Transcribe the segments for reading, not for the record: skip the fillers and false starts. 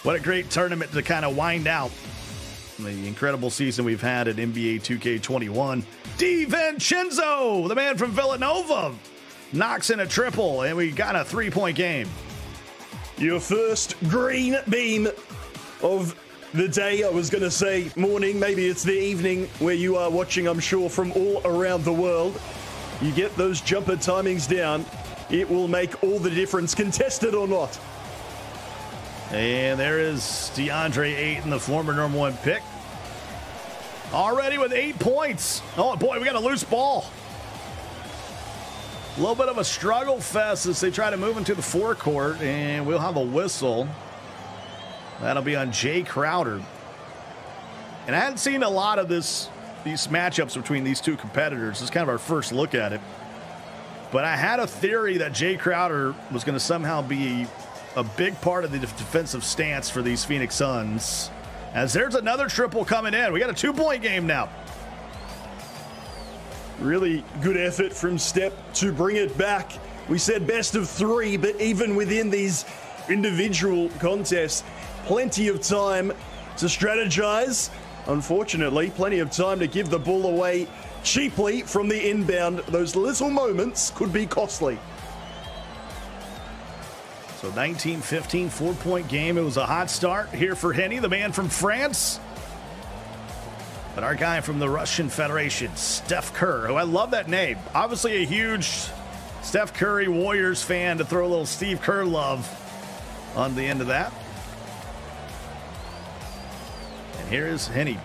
What a great tournament to kind of wind out the incredible season we've had at NBA 2K21. DiVincenzo, the man from Villanova, knocks in a triple, and we got a three-point game. Your first green beam of the day. I was going to say morning. Maybe it's the evening where you are watching, I'm sure, from all around the world. You get those jumper timings down. It will make all the difference, contested or not. And there is DeAndre Ayton, the former number one pick. Already with 8 points. Oh, boy, we got a loose ball. A little bit of a struggle fest as they try to move into the forecourt, and we'll have a whistle. That'll be on Jay Crowder. And I hadn't seen a lot of these matchups between these two competitors. This is kind of our first look at it. But I had a theory that Jay Crowder was going to somehow be a big part of the defensive stance for these Phoenix Suns. As there's another triple coming in. We got a 2-point game now. Really good effort from Step to bring it back. We said best of 3, but even within these individual contests, plenty of time to strategize. Unfortunately, plenty of time to give the ball away cheaply from the inbound. Those little moments could be costly. So 19-15, 4-point game. It was a hot start here for Henny, the man from France. But our guy from the Russian Federation, Steph Kerr, who I love that name. Obviously a huge Steph Curry Warriors fan, to throw a little Steve Kerr love on the end of that. And here is Henny.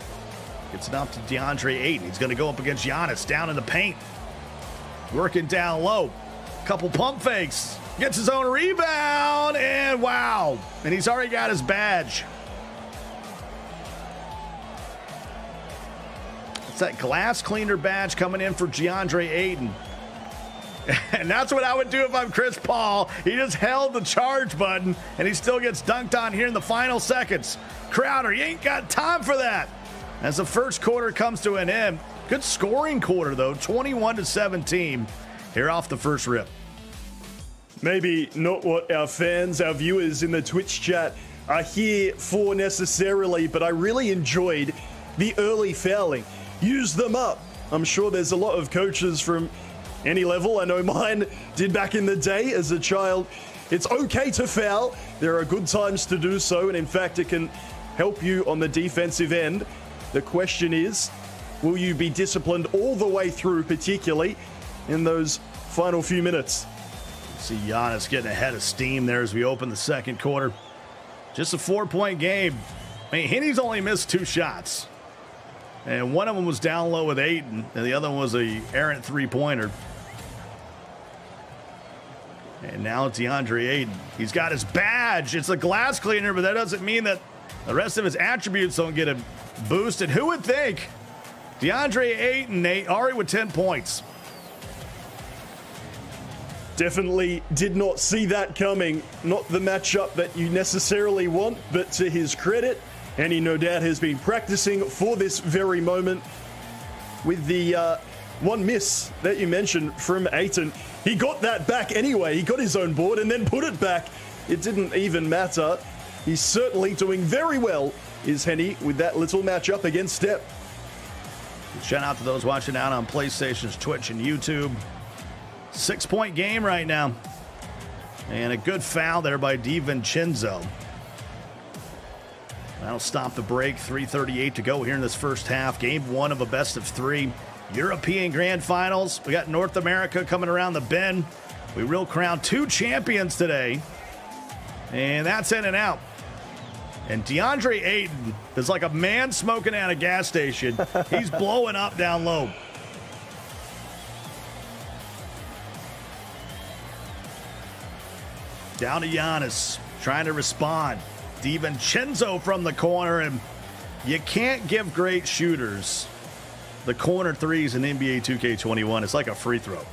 Gets it up to DeAndre Ayton. He's going to go up against Giannis down in the paint. Working down low. Couple pump fakes. Gets his own rebound, and wow. And he's already got his badge. It's that glass cleaner badge coming in for DeAndre Ayton. And that's what I would do if I'm Chris Paul. He just held the charge button, and he still gets dunked on here in the final seconds. Crowder, you ain't got time for that. As the first quarter comes to an end. Good scoring quarter, though. 21-17 here off the first rip. Maybe not what our fans, our viewers in the Twitch chat are here for necessarily, but I really enjoyed the early fouling. Use them up. I'm sure there's a lot of coaches from any level. I know mine did back in the day as a child. It's okay to foul. There are good times to do so, and in fact, it can help you on the defensive end. The question is, will you be disciplined all the way through, particularly in those final few minutes? See Giannis getting ahead of steam there as we open the second quarter. Just a 4-point game. I mean, Henny's only missed 2 shots. And one of them was down low with Ayton, and the other one was a errant three-pointer. And now it's DeAndre Ayton. He's got his badge. It's a glass cleaner, but that doesn't mean that the rest of his attributes don't get a boost. And who would think? DeAndre Ayton, Nate, already with 10 points. Definitely did not see that coming. Not the matchup that you necessarily want, but to his credit, and he no doubt has been practicing for this very moment. With the one miss that you mentioned from Ayton, he got that back anyway. He got his own board and then put it back. It didn't even matter. He's certainly doing very well, is Henny, with that little matchup against Step. Shout out to those watching out on PlayStation's Twitch and YouTube. 6-point game right now. And a good foul there by DiVincenzo. That'll stop the break. 3:38 to go here in this first half. Game 1 of a best of 3. European Grand Finals. We got North America coming around the bend. We will crown 2 champions today. And that's in and out. And DeAndre Ayton is like a man smoking at a gas station. He's blowing up down low. Down to Giannis, trying to respond. DiVincenzo from the corner, and you can't give great shooters the corner threes in NBA 2K21. It's like a free throw.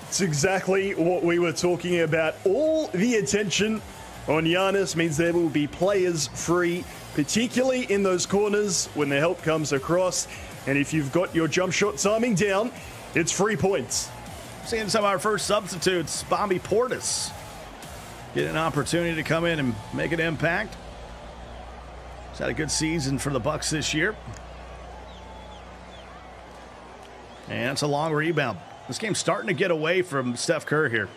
It's exactly what we were talking about. All the attention on Giannis means there will be players free, particularly in those corners when the help comes across. And if you've got your jump shot timing down, it's free points. Seeing some of our first substitutes, Bobby Portis get an opportunity to come in and make an impact. He's had a good season for the Bucks this year. And it's a long rebound. This game's starting to get away from Steph Curry here.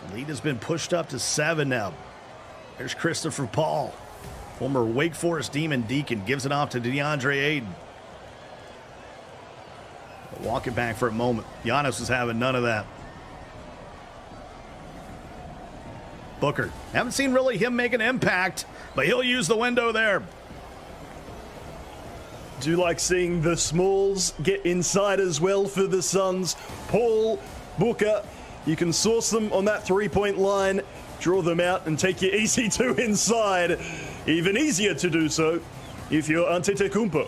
The lead has been pushed up to 7 now. There's Christopher Paul. Former Wake Forest Demon Deacon gives it off to DeAndre Ayton. Walk it back for a moment. Giannis is having none of that. Booker. Haven't seen really him make an impact, but he'll use the window there. Do like seeing the smalls get inside as well for the Suns. Paul, Booker, you can source them on that three-point line, draw them out, and take your easy two inside. Even easier to do so if you're Antetokounmpo.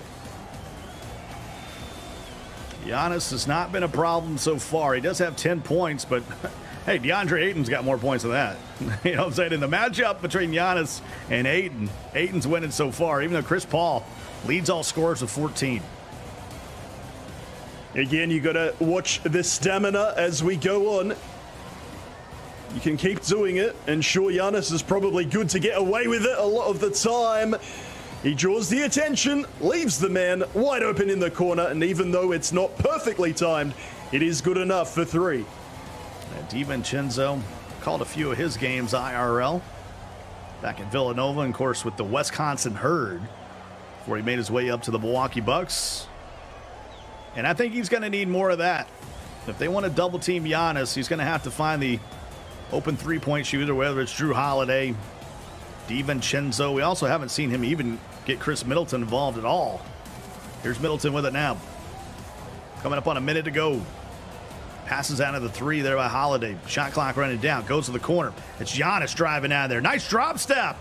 Giannis has not been a problem so far. He does have 10 points, but hey, DeAndre Ayton's got more points than that. You know what I'm saying? In the matchup between Giannis and Ayton, Ayton's winning so far, even though Chris Paul leads all scorers with 14. Again, you got to watch the stamina as we go on. You can keep doing it, and sure, Giannis is probably good to get away with it a lot of the time. He draws the attention, leaves the man wide open in the corner, and even though it's not perfectly timed, it is good enough for three. DiVincenzo called a few of his games IRL back in Villanova, and of course with the Wisconsin Herd, before he made his way up to the Milwaukee Bucks. And I think he's going to need more of that. If they want to double team Giannis, he's going to have to find the open three-point shooter, whether it's Drew Holiday, DiVincenzo. We also haven't seen him even get Chris Middleton involved at all. Here's Middleton with it now. Coming up on a minute to go. Passes out of the three there by Holiday. Shot clock running down. Goes to the corner. It's Giannis driving out of there. Nice drop step.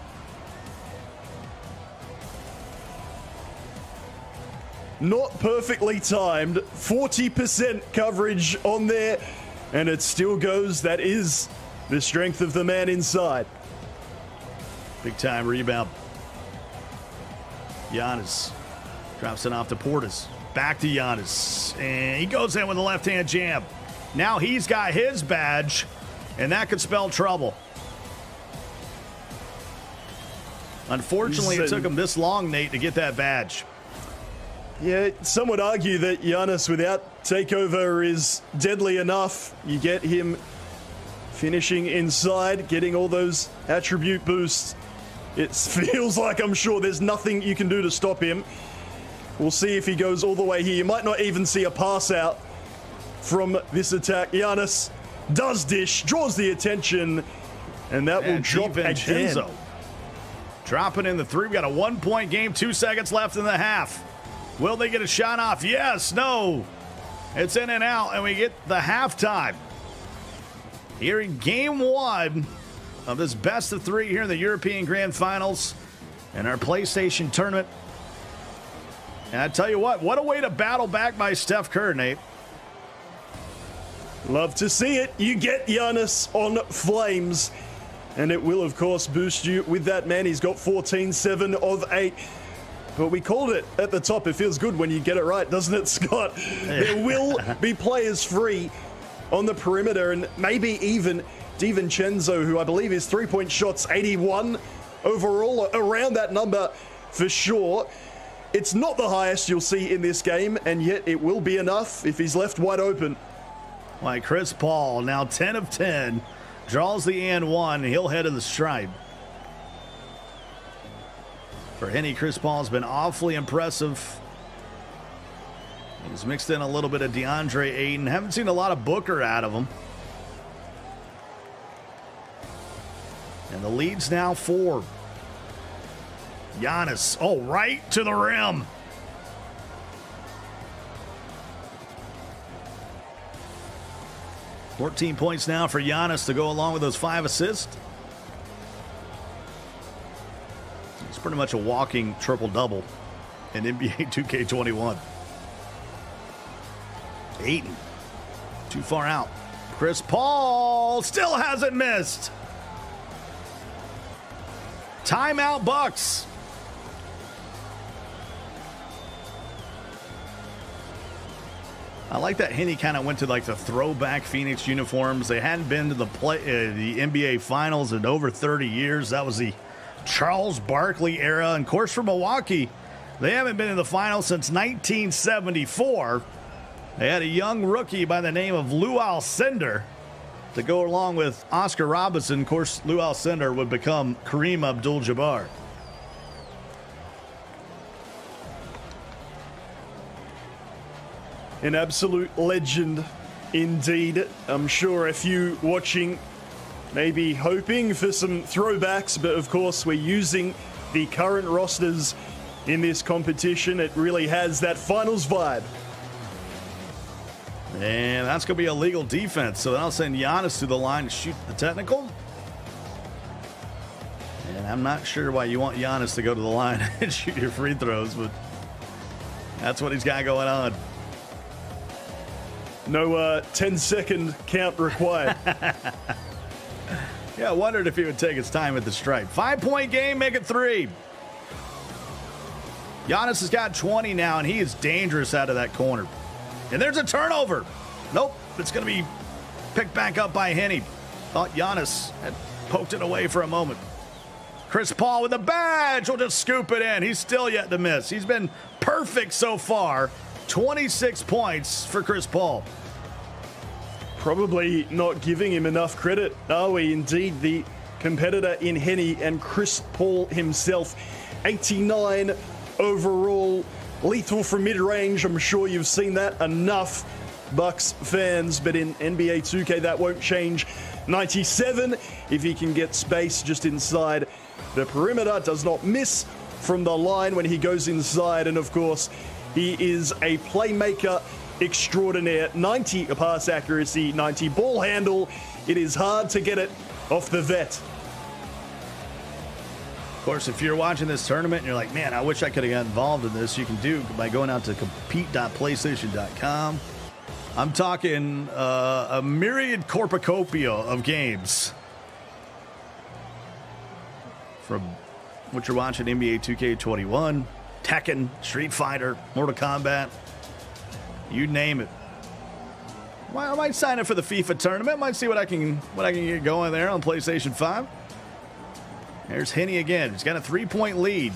Not perfectly timed. 40% coverage on there. And it still goes. That is the strength of the man inside. Big time rebound. Giannis drops it off to Portis. Back to Giannis. And he goes in with a left-hand jam. Now he's got his badge, and that could spell trouble. Unfortunately, it took him this long, Nate, to get that badge. Yeah, some would argue that Giannis without takeover is deadly enough. You get him finishing inside, getting all those attribute boosts. It feels like, I'm sure, there's nothing you can do to stop him. We'll see if he goes all the way here. You might not even see a pass out from this attack. Giannis does dish, draws the attention, and that will drop again. Dropping in the three. We got a 1-point game, 2 seconds left in the half. Will they get a shot off? Yes, no. It's in and out, and we get the halftime. Here in game one of this best of three here in the European Grand Finals and our PlayStation tournament. And I tell you what a way to battle back by Steph Curry, Nate. Love to see it. You get Giannis on flames, and it will, of course, boost you with that man. He's got 14, 7 of 8. But we called it at the top. It feels good when you get it right, doesn't it, Scott? There will be players free on the perimeter, and maybe even DiVincenzo, who I believe his three-point shots 81 overall, around that number for sure. It's not the highest you'll see in this game, and yet it will be enough if he's left wide open. Like Chris Paul, now 10 of 10, draws the and one. He'll head to the stripe. For Henny, Chris Paul's been awfully impressive. He's mixed in a little bit of DeAndre Ayton. Haven't seen a lot of Booker out of him. And the lead's now 4. Giannis, oh, right to the rim. $14 points now for Giannis to go along with those 5 assists. It's pretty much a walking triple-double in NBA 2K21. Ayton, too far out. Chris Paul still hasn't missed. Timeout, Bucks. I like that Henny kind of went to like the throwback Phoenix uniforms. They hadn't been to the NBA Finals in over 30 years. That was the Charles Barkley era. And of course, for Milwaukee, they haven't been in the finals since 1974. They had a young rookie by the name of Lou Alcindor to go along with Oscar Robertson. Of course, Lou Alcindor would become Kareem Abdul-Jabbar. An absolute legend indeed. I'm sure if you watching may be hoping for some throwbacks, but of course we're using the current rosters in this competition. It really has that finals vibe. And that's going to be a legal defense, so that'll send Giannis to the line to shoot the technical. And I'm not sure why you want Giannis to go to the line and shoot your free throws, but that's what he's got going on. No 10-second count required. Yeah, I wondered if he would take his time at the stripe. 5-point game, make it 3. Giannis has got 20 now, and he is dangerous out of that corner. And there's a turnover. Nope, it's going to be picked back up by Henny. Thought Giannis had poked it away for a moment. Chris Paul with the badge will just scoop it in. He's still yet to miss. He's been perfect so far. 26 points for Chris Paul. Probably not giving him enough credit, are we? Indeed, the competitor in Henny and Chris Paul himself. 89 overall, lethal from mid-range. I'm sure you've seen that enough, Bucks fans, but in NBA 2K that won't change. 97 if he can get space just inside the perimeter. Does not miss from the line when he goes inside, and of course he is a playmaker extraordinaire. 90 pass accuracy, 90 ball handle. It is hard to get it off the vet. Of course, if you're watching this tournament and you're like, man, I wish I could have got involved in this, you can do by going out to compete.playstation.com. I'm talking a myriad cornucopia of games. From what you're watching, NBA 2K21, Tekken, Street Fighter, Mortal Kombat, you name it. Well, I might sign up for the FIFA tournament. Might see what I can get going there on PlayStation 5. There's Henny again. He's got a 3-point lead.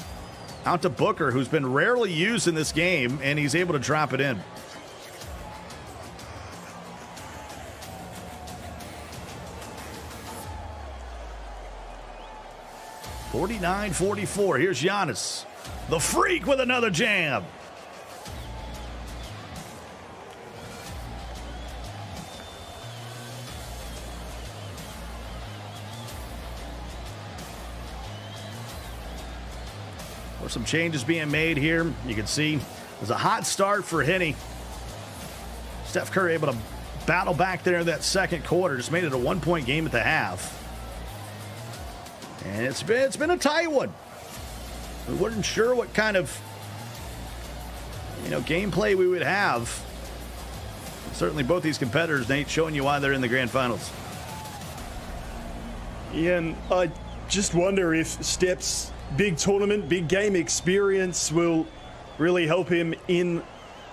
Out to Booker, who's been rarely used in this game, and he's able to drop it in. (49-44). Here's Giannis. The Freak with another jam. There's some changes being made here. You can see there's a hot start for Henny. Steph Curry able to battle back there in that second quarter. Just made it a 1-point game at the half. And it's been a tight one. We weren't sure what kind of gameplay we would have. Certainly both these competitors, Nate, showing you why they're in the grand finals. Yeah, and I just wonder if Steph's big tournament, big game experience will really help him in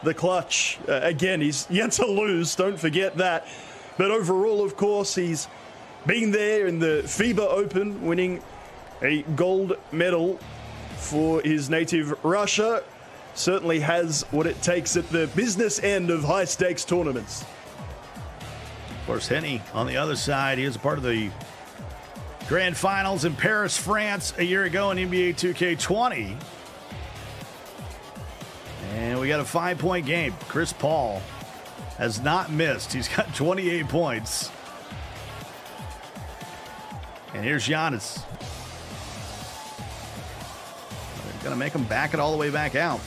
the clutch. Again, he's yet to lose, don't forget that. But overall, of course, he's been there in the FIBA Open, winning a gold medal for his native Russia. Certainly has what it takes at the business end of high-stakes tournaments. Of course, Henny on the other side, he was a part of the grand finals in Paris, France a year ago in NBA 2K20. And we got a 5-point game. Chris Paul has not missed. He's got 28 points. And here's Giannis. They're going to make him back it all the way back out.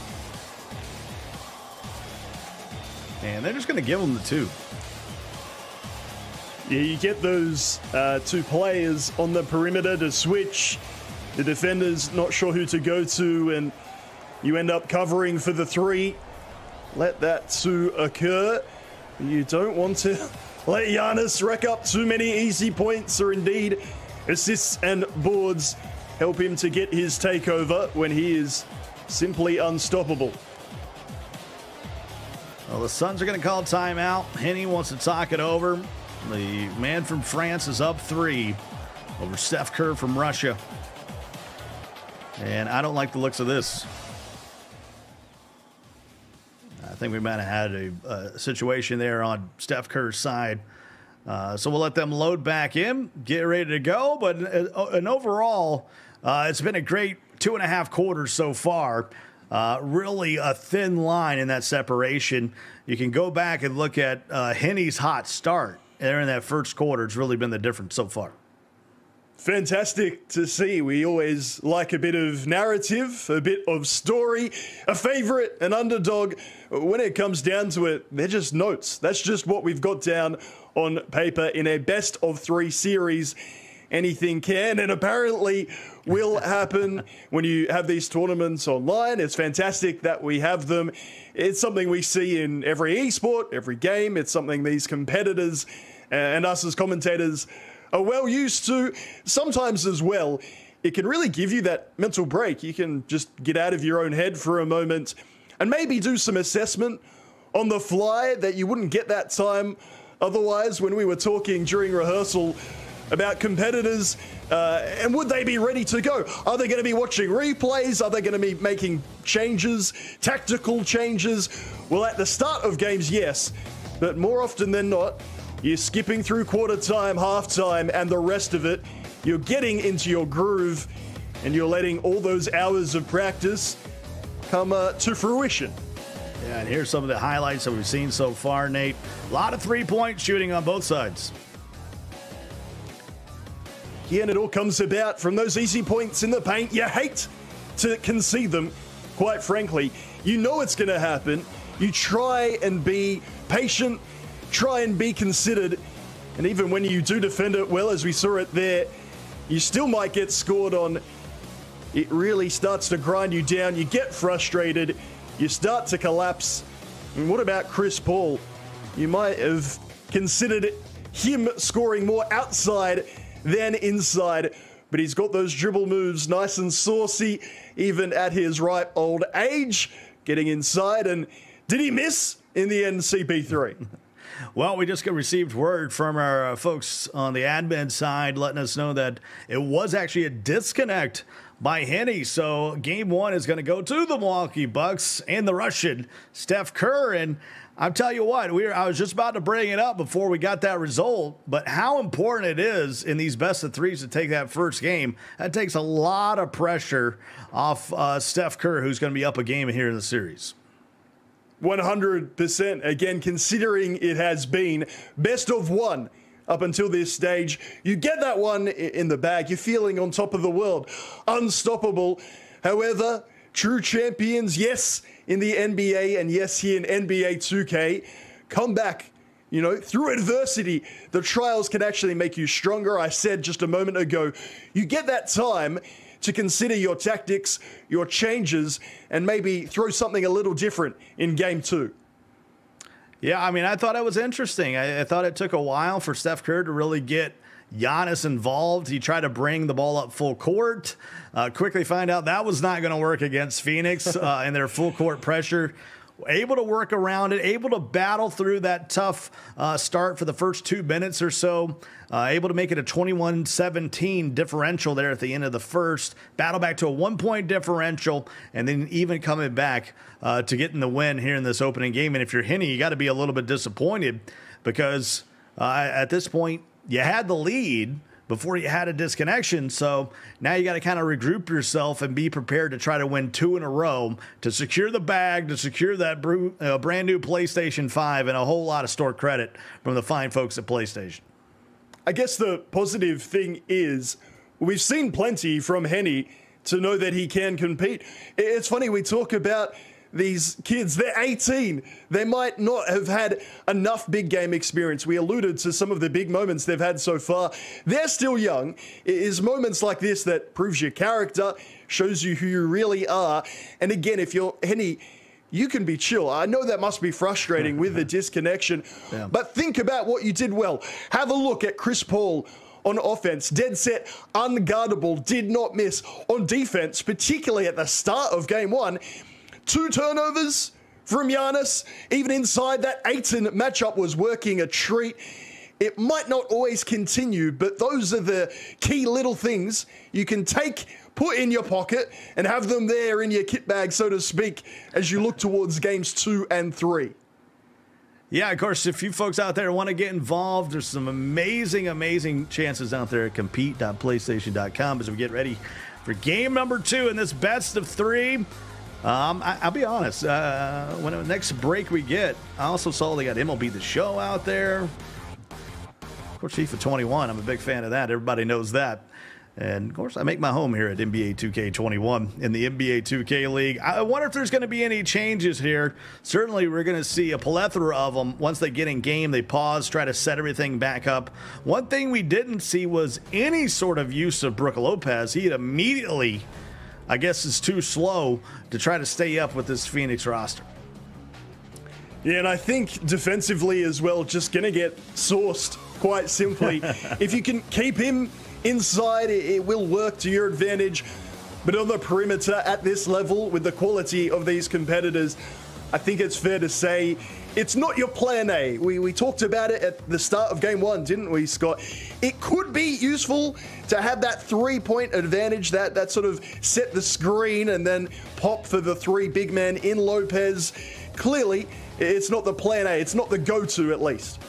And they're just going to give him the 2. Yeah, you get those 2 players on the perimeter to switch. The defender's not sure who to go to, and you end up covering for the 3. Let that 2 occur. You don't want to let Giannis rack up too many easy points, or indeed assists and boards help him to get his takeover when he is simply unstoppable. Well, the Suns are going to call timeout. Henny wants to talk it over. The man from France is up 3 over Steph Curry from Russia. And I don't like the looks of this. I think we might have had a situation there on Steph Curry's side. So we'll let them load back in, get ready to go. But and overall, it's been a great 2.5 quarters so far. Really a thin line in that separation. You can go back and look at Henny's hot start there in that first quarter. It's really been the difference so far. Fantastic to see. We always like a bit of narrative, a bit of story, a favorite, an underdog. When it comes down to it, they're just notes. That's just what we've got down on paper in a best of 3 series. Anything can and apparently will happen when you have these tournaments online. It's fantastic that we have them. It's something we see in every esport, every game. It's something these competitors and us as commentators are well used to. Sometimes as well, it can really give you that mental break. You can just get out of your own head for a moment and maybe do some assessment on the fly that you wouldn't get that time otherwise when we were talking during rehearsal about competitors and would they be ready to go? Are they going to be watching replays? Are they going to be making changes, tactical changes? Well, at the start of games, yes, but more often than not, you're skipping through quarter time, half time, and the rest of it. You're getting into your groove, and you're letting all those hours of practice come to fruition. Yeah, and here's some of the highlights that we've seen so far, Nate. A lot of three-point shooting on both sides. Yeah, and it all comes about from those easy points in the paint. You hate to concede them, quite frankly. You know it's going to happen. You try and be patient, try and be considered, and even when you do defend it well, as we saw it there, you still might get scored on. It really starts to grind you down. You get frustrated. You start to collapse. And what about Chris Paul? You might have considered him scoring more outside than inside, but he's got those dribble moves nice and saucy, even at his ripe old age, getting inside. And did he miss in the end, CP3? Well, we just received word from our folks on the admin side letting us know that it was actually a disconnect by Henny. So game 1 is going to go to the Milwaukee Bucks and the Russian Steph Curry. And I'll tell you what, I was just about to bring it up before we got that result, but how important it is in these best of 3s to take that first game. That takes a lot of pressure off Steph Curry, who's going to be up a game here in the series. 100%. Again, considering it has been best of 1 up until this stage, you get that one in the bag. You're feeling on top of the world, unstoppable. However, true champions, yes, in the NBA and yes, here in NBA 2K, come back, through adversity. The trials can actually make you stronger. I said just a moment ago, you get that time to consider your tactics, your changes, and maybe throw something a little different in game 2. Yeah, I mean, I thought it was interesting. I thought it took a while for Steph Curry to really get Giannis involved. He tried to bring the ball up full court. Quickly find out that was not going to work against Phoenix and their full court pressure. Able to work around it, able to battle through that tough start for the first 2 minutes or so. Able to make it a 21-17 differential there at the end of the first. Battle back to a 1-point differential, and then even coming back to getting the win here in this opening game. And if you're Henny, you got to be a little bit disappointed because at this point, you had the lead before you had a disconnection. So now you got to kind of regroup yourself and be prepared to try to win 2 in a row to secure the bag, to secure that brand new PlayStation 5 and a whole lot of store credit from the fine folks at PlayStation. I guess the positive thing is we've seen plenty from Henny to know that he can compete. It's funny, we talk about these kids, they're 18. They might not have had enough big game experience. We alluded to some of the big moments they've had so far. They're still young. It is moments like this that proves your character, shows you who you really are. And again, if you're Henny, you can be chill. I know that must be frustrating with the disconnection, but think about what you did well. Have a look at Chris Paul on offense, dead set, unguardable, did not miss. On defense, particularly at the start of game 1, 2 turnovers from Giannis. Even inside that Ayton matchup was working a treat. It might not always continue, but those are the key little things you can take, put in your pocket, and have them there in your kit bag, so to speak, as you look towards games 2 and 3. Yeah, of course, if you folks out there want to get involved, there's some amazing chances out there at compete.playstation.com as we get ready for game number 2 in this best of 3. I'll be honest, when the next break we get, I also saw they got MLB The Show out there. Of course, FIFA 21, I'm a big fan of that. Everybody knows that. And, of course, I make my home here at NBA 2K21 in the NBA 2K League. I wonder if there's going to be any changes here. Certainly, we're going to see a plethora of them. Once they get in game, they pause, try to set everything back up. One thing we didn't see was any sort of use of Brook Lopez. He had immediately, I guess, is too slow to try to stay up with this Phoenix roster. Yeah, and I think defensively as well, just going to get sourced, quite simply. If you can keep him inside, it will work to your advantage. But on the perimeter at this level, with the quality of these competitors, I think it's fair to say it's not your plan A. We talked about it at the start of game 1, didn't we, Scott? It could be useful to have that 3-point advantage, that sort of set the screen and then pop for the 3 big men in Lopez. Clearly, it's not the plan A. It's not the go-to, at least.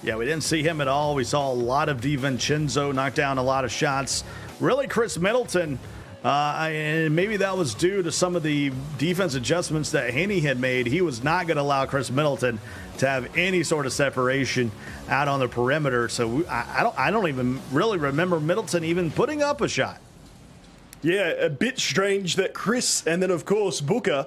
Yeah, we didn't see him at all. We saw a lot of DiVincenzo knock down a lot of shots. Really, Chris Middleton, and maybe that was due to some of the defense adjustments that Henne had made. He was not going to allow Chris Middleton to have any sort of separation out on the perimeter. So I don't even really remember Middleton even putting up a shot. Yeah, a bit strange that Chris and then, of course, Booker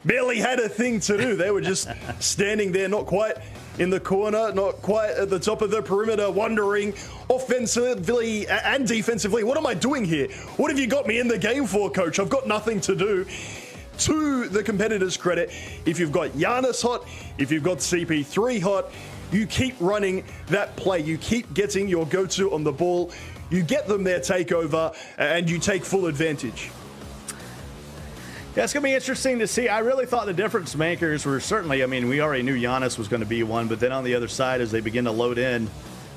barely had a thing to do. They were just standing there, not quite in the corner, not quite at the top of the perimeter, wondering offensively and defensively, what am I doing here? What have you got me in the game for, coach? I've got nothing to do. To the competitors' credit, if you've got Giannis hot, if you've got CP3 hot, you keep running that play. You keep getting your go-to on the ball. You get them their takeover, and you take full advantage. Yeah, it's going to be interesting to see. I really thought the difference makers were certainly, I mean, we already knew Giannis was going to be one, but then on the other side, as they begin to load in,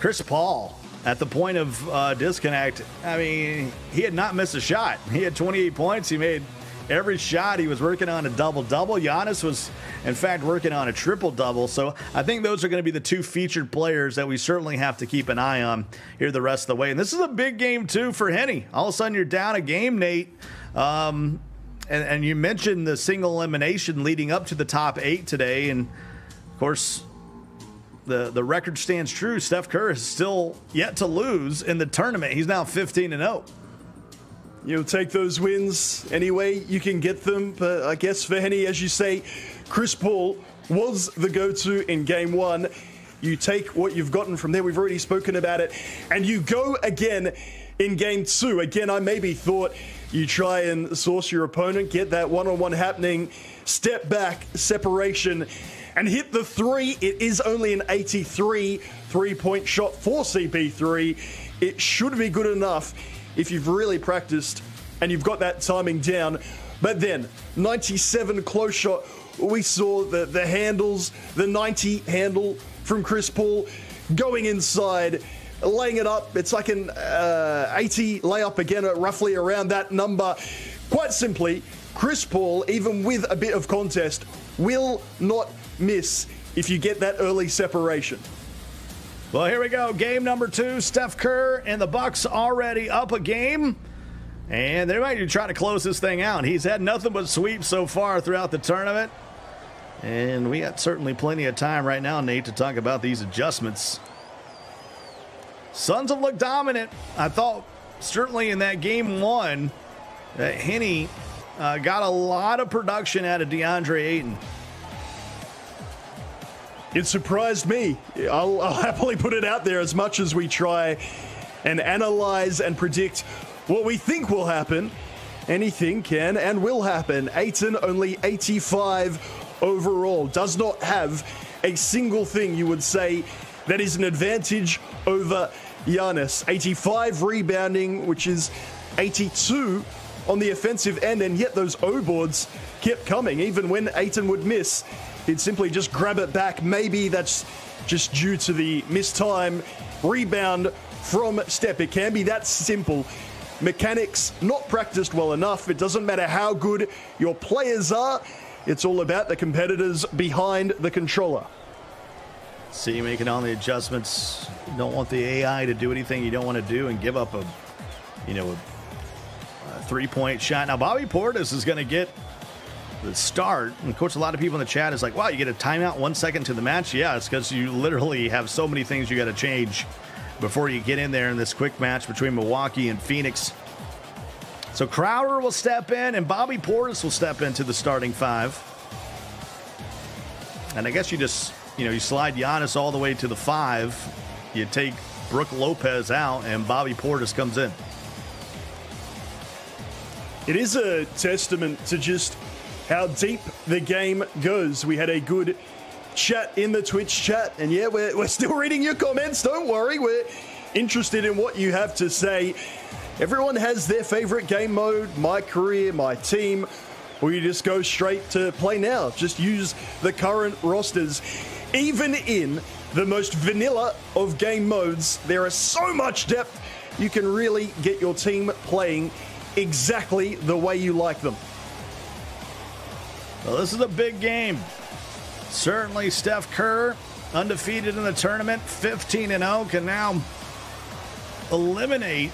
Chris Paul, at the point of disconnect, I mean, he had not missed a shot. He had 28 points. He made every shot. He was working on a double-double. Giannis was, in fact, working on a triple-double. So I think those are going to be the 2 featured players that we certainly have to keep an eye on here the rest of the way. And this is a big game, too, for Henne. All of a sudden, you're down a game, Nate. And you mentioned the single elimination leading up to the top 8 today. And, of course, the record stands true. Steph Curry is still yet to lose in the tournament. He's now 15-0. You'll take those wins any way you can get them. But I guess for Henne, as you say, Chris Paul was the go-to in game 1. You take what you've gotten from there. We've already spoken about it. And you go again in game 2. Again, I maybe thought you try and source your opponent, get that one-on-one happening, step back, separation, and hit the 3. It is only an 83 3-point shot for CP3. It should be good enough if you've really practiced and you've got that timing down. But then, 97 close shot. We saw the handles, the 90 handle from Chris Paul going inside, laying it up. It's like an 80 layup again, roughly around that number. Quite simply, Chris Paul, even with a bit of contest, will not miss if you get that early separation. Well, here we go. Game number 2. Steph Curry and the Bucks already up a game. And they might be trying to close this thing out. He's had nothing but sweeps so far throughout the tournament. And we got certainly plenty of time right now, Nate, to talk about these adjustments. Suns have looked dominant. I thought certainly in that game 1 that Henne got a lot of production out of DeAndre Ayton. It surprised me. I'll happily put it out there. As much as we try and analyze and predict what we think will happen, anything can and will happen. Ayton only 85 overall. Does not have a single thing you would say that is an advantage over Giannis. 85 rebounding, which is 82 on the offensive end, and yet those O-boards kept coming. Even when Aiton would miss, he'd simply just grab it back. Maybe that's just due to the missed time rebound from Step. It can be that simple. Mechanics not practiced well enough. It doesn't matter how good your players are. It's all about the competitors behind the controller. See, making all the adjustments. You don't want the AI to do anything you don't want to do and give up a three-point shot. Now, Bobby Portis is going to get the start. And of course, a lot of people in the chat is like, wow, you get a timeout 1 second to the match. Yeah, it's because you literally have so many things you got to change before you get in there in this quick match between Milwaukee and Phoenix. So Crowder will step in and Bobby Portis will step into the starting five. And I guess you just, you slide Giannis all the way to the 5. You take Brook Lopez out and Bobby Portis comes in. It is a testament to just how deep the game goes. We had a good chat in the Twitch chat, and yeah, we're still reading your comments. Don't worry, we're interested in what you have to say. Everyone has their favorite game mode, my career, my team, or you just go straight to play now. Just use the current rosters. Even in the most vanilla of game modes, there is so much depth. You can really get your team playing exactly the way you like them. Well, this is a big game. Certainly Steph Curry, undefeated in the tournament, 15-0, can now eliminate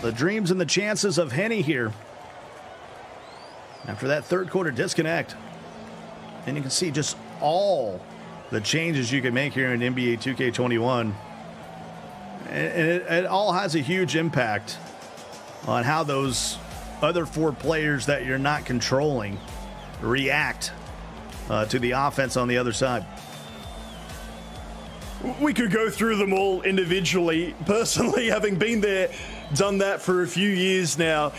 the dreams and the chances of Henny here after that third quarter disconnect. And you can see just all the changes you can make here in NBA 2K21. And it all has a huge impact on how those other 4 players that you're not controlling react to the offense on the other side. We could go through them all individually. Personally, having been there, done that for a few years now,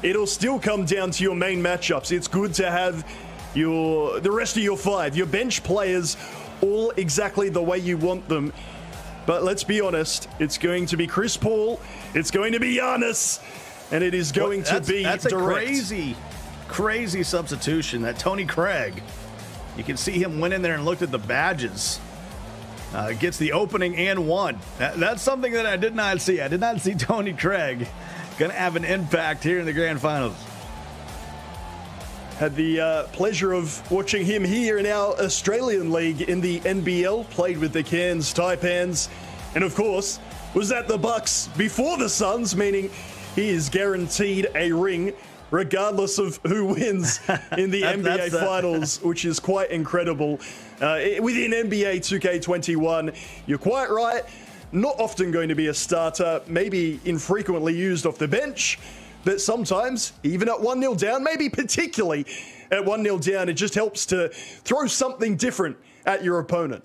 it'll still come down to your main matchups. It's good to have the rest of your 5, your bench players, all exactly the way you want them. But let's be honest, it's going to be Chris Paul, it's going to be Giannis, and it is going to be that's direct. A crazy substitution. That Tony Craig, you can see him went in there and looked at the badges. Gets the opening and one. That's something that I did not see. I did not see Tony Craig going to have an impact here in the grand finals. Had the pleasure of watching him here in our Australian league in the NBL, played with the Cairns Taipans, and of course was at the Bucks before the Suns, meaning he is guaranteed a ring regardless of who wins in the NBA Finals, which is quite incredible. Within NBA 2K21, you're quite right, not often going to be a starter, maybe infrequently used off the bench, but sometimes, even at 1-0 down, maybe particularly at 1-0 down, it just helps to throw something different at your opponent.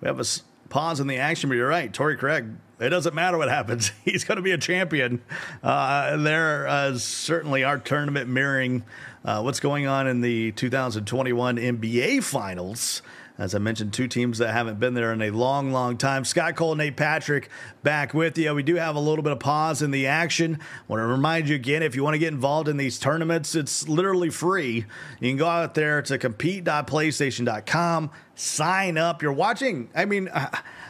We have a pause in the action, but you're right. Torrey Craig, it doesn't matter what happens. He's going to be a champion. There certainly our tournament mirroring what's going on in the 2021 NBA Finals. As I mentioned, 2 teams that haven't been there in a long time. Scott Cole, Nate Patrick back with you. We do have a little bit of pause in the action. I want to remind you again, if you want to get involved in these tournaments, it's literally free. You can go out there to compete.playstation.com, sign up. You're watching. I mean,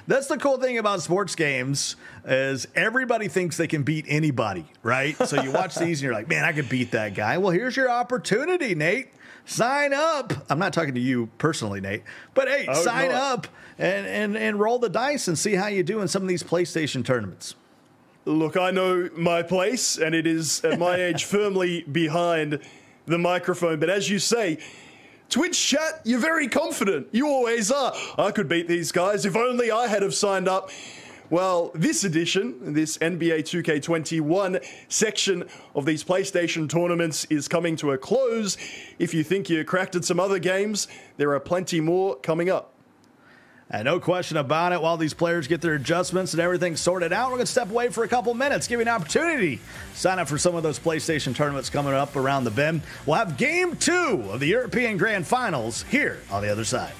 that's the cool thing about sports games is everybody thinks they can beat anybody, right? So you watch these and you're like, man, I could beat that guy. Well, here's your opportunity, Nate. Sign up. I'm not talking to you personally, Nate, but hey, sign up and roll the dice and see how you do in some of these PlayStation tournaments. Look, I know my place, and it is at my age firmly behind the microphone. But as you say, Twitch chat, you're very confident. You always are. I could beat these guys if only I had have signed up. Well, this edition, this NBA 2K21 section of these PlayStation tournaments is coming to a close. If you think you cracked at some other games, there are plenty more coming up. And no question about it, while these players get their adjustments and everything sorted out, we're going to step away for a couple minutes, give you an opportunity. Sign up for some of those PlayStation tournaments coming up around the bend. We'll have Game 2 of the European Grand Finals here on the other side.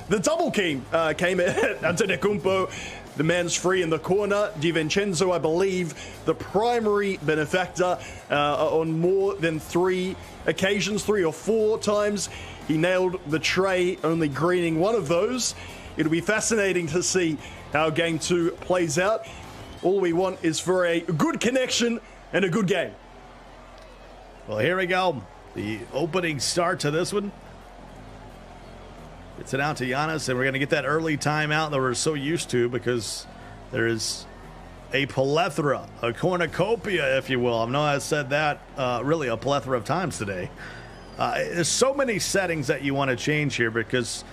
The double came at Antetokounmpo. The man's free in the corner. DiVincenzo, I believe, the primary benefactor on more than 3 occasions, 3 or 4 times. He nailed the tray, only greening one of those. It'll be fascinating to see how Game 2 plays out. All we want is for a good connection and a good game. Well, here we go. The opening start to this one. It's it out to Giannis, and we're going to get that early timeout that we're so used to because there is a plethora, a cornucopia, if you will. I know I said that really a plethora of times today. There's so many settings that you want to change here because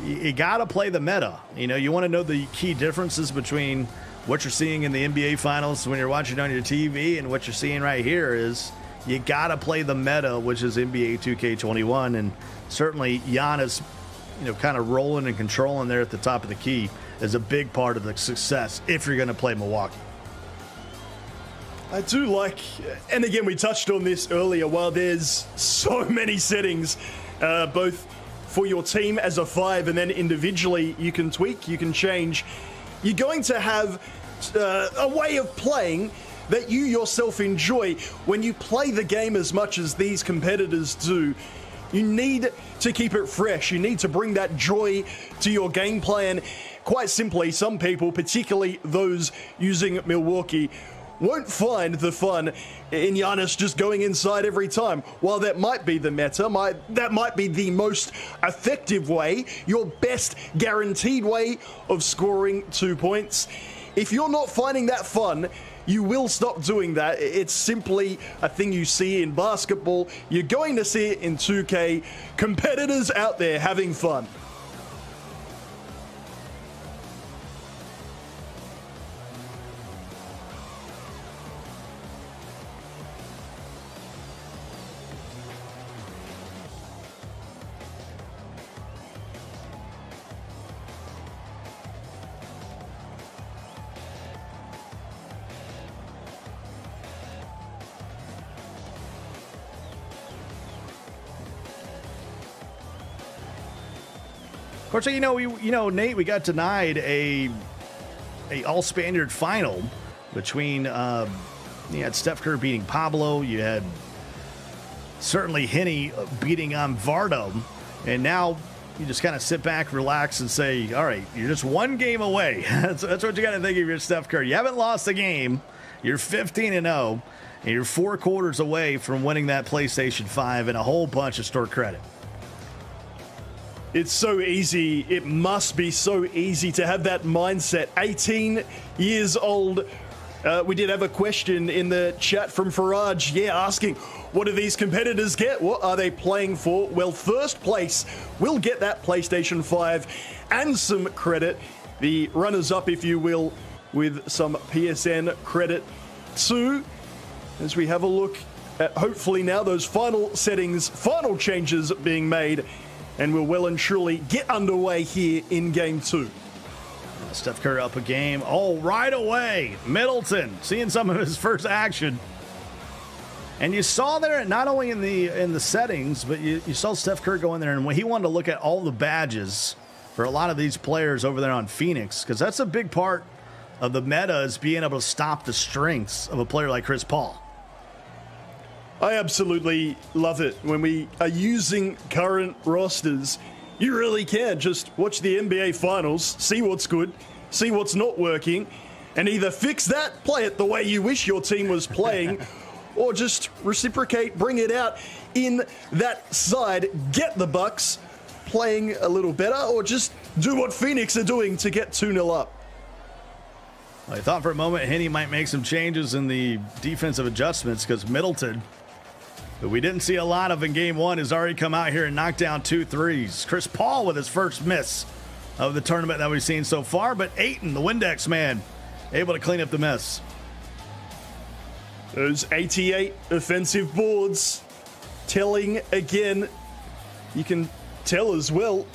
you got to play the meta. You know, you want to know the key differences between what you're seeing in the NBA Finals when you're watching on your TV and what you're seeing right here is you got to play the meta, which is NBA 2K21, and certainly Giannis, you know, kind of rolling and controlling there at the top of the key is a big part of the success if you're going to play Milwaukee. I do like, and again, we touched on this earlier, while there's so many settings, both for your team as a 5 and then individually you can tweak, you can change, you're going to have a way of playing that you yourself enjoy. When you play the game as much as these competitors do, you need to keep it fresh. You need to bring that joy to your gameplay. And quite simply, some people, particularly those using Milwaukee, won't find the fun in Giannis just going inside every time. While that might be the meta, that might be the most effective way, your best guaranteed way of scoring 2 points. If you're not finding that fun, you will stop doing that. It's simply a thing you see in basketball. You're going to see it in 2K. Competitors out there having fun. Of course, Nate, we got denied a all-Spaniard final between, you had Steph Curry beating Pablo, you had certainly Henne beating Vardo, and now you just kind of sit back, relax, and say, all right, you're just one game away. That's what you got to think of your Steph Curry. You haven't lost a game. You're 15-0, and you're 4 quarters away from winning that PlayStation 5 and a whole bunch of store credit. It's so easy. It must be so easy to have that mindset. 18 years old. We did have a question in the chat from Faraj, asking, what do these competitors get? What are they playing for? Well, first place will get that PlayStation 5 and some credit. The runners-up, if you will, with some PSN credit too. As we have a look at, hopefully now, those final settings, final changes being made, and we'll well and truly get underway here in Game 2. Steph Curry up a game. Oh, right away. Middleton seeing some of his first action. And you saw there, not only in the settings, but you saw Steph Curry go in there, and when he wanted to look at all the badges for a lot of these players over there on Phoenix, because that's a big part of the meta, is being able to stop the strengths of a player like Chris Paul. I absolutely love it when we are using current rosters. You really can just watch the NBA Finals, see what's good, see what's not working, and either fix that, play it the way you wish your team was playing, or just reciprocate, bring it out in that side, get the Bucks playing a little better, or just do what Phoenix are doing to get 2-0 up. I thought for a moment Henny might make some changes in the defensive adjustments, because Middleton, that we didn't see a lot of in Game 1, has already come out here and knocked down 2 threes. Chris Paul with his first miss of the tournament that we've seen so far, but Ayton, the Windex man, able to clean up the mess. Those 88 offensive boards telling again. You can tell as well,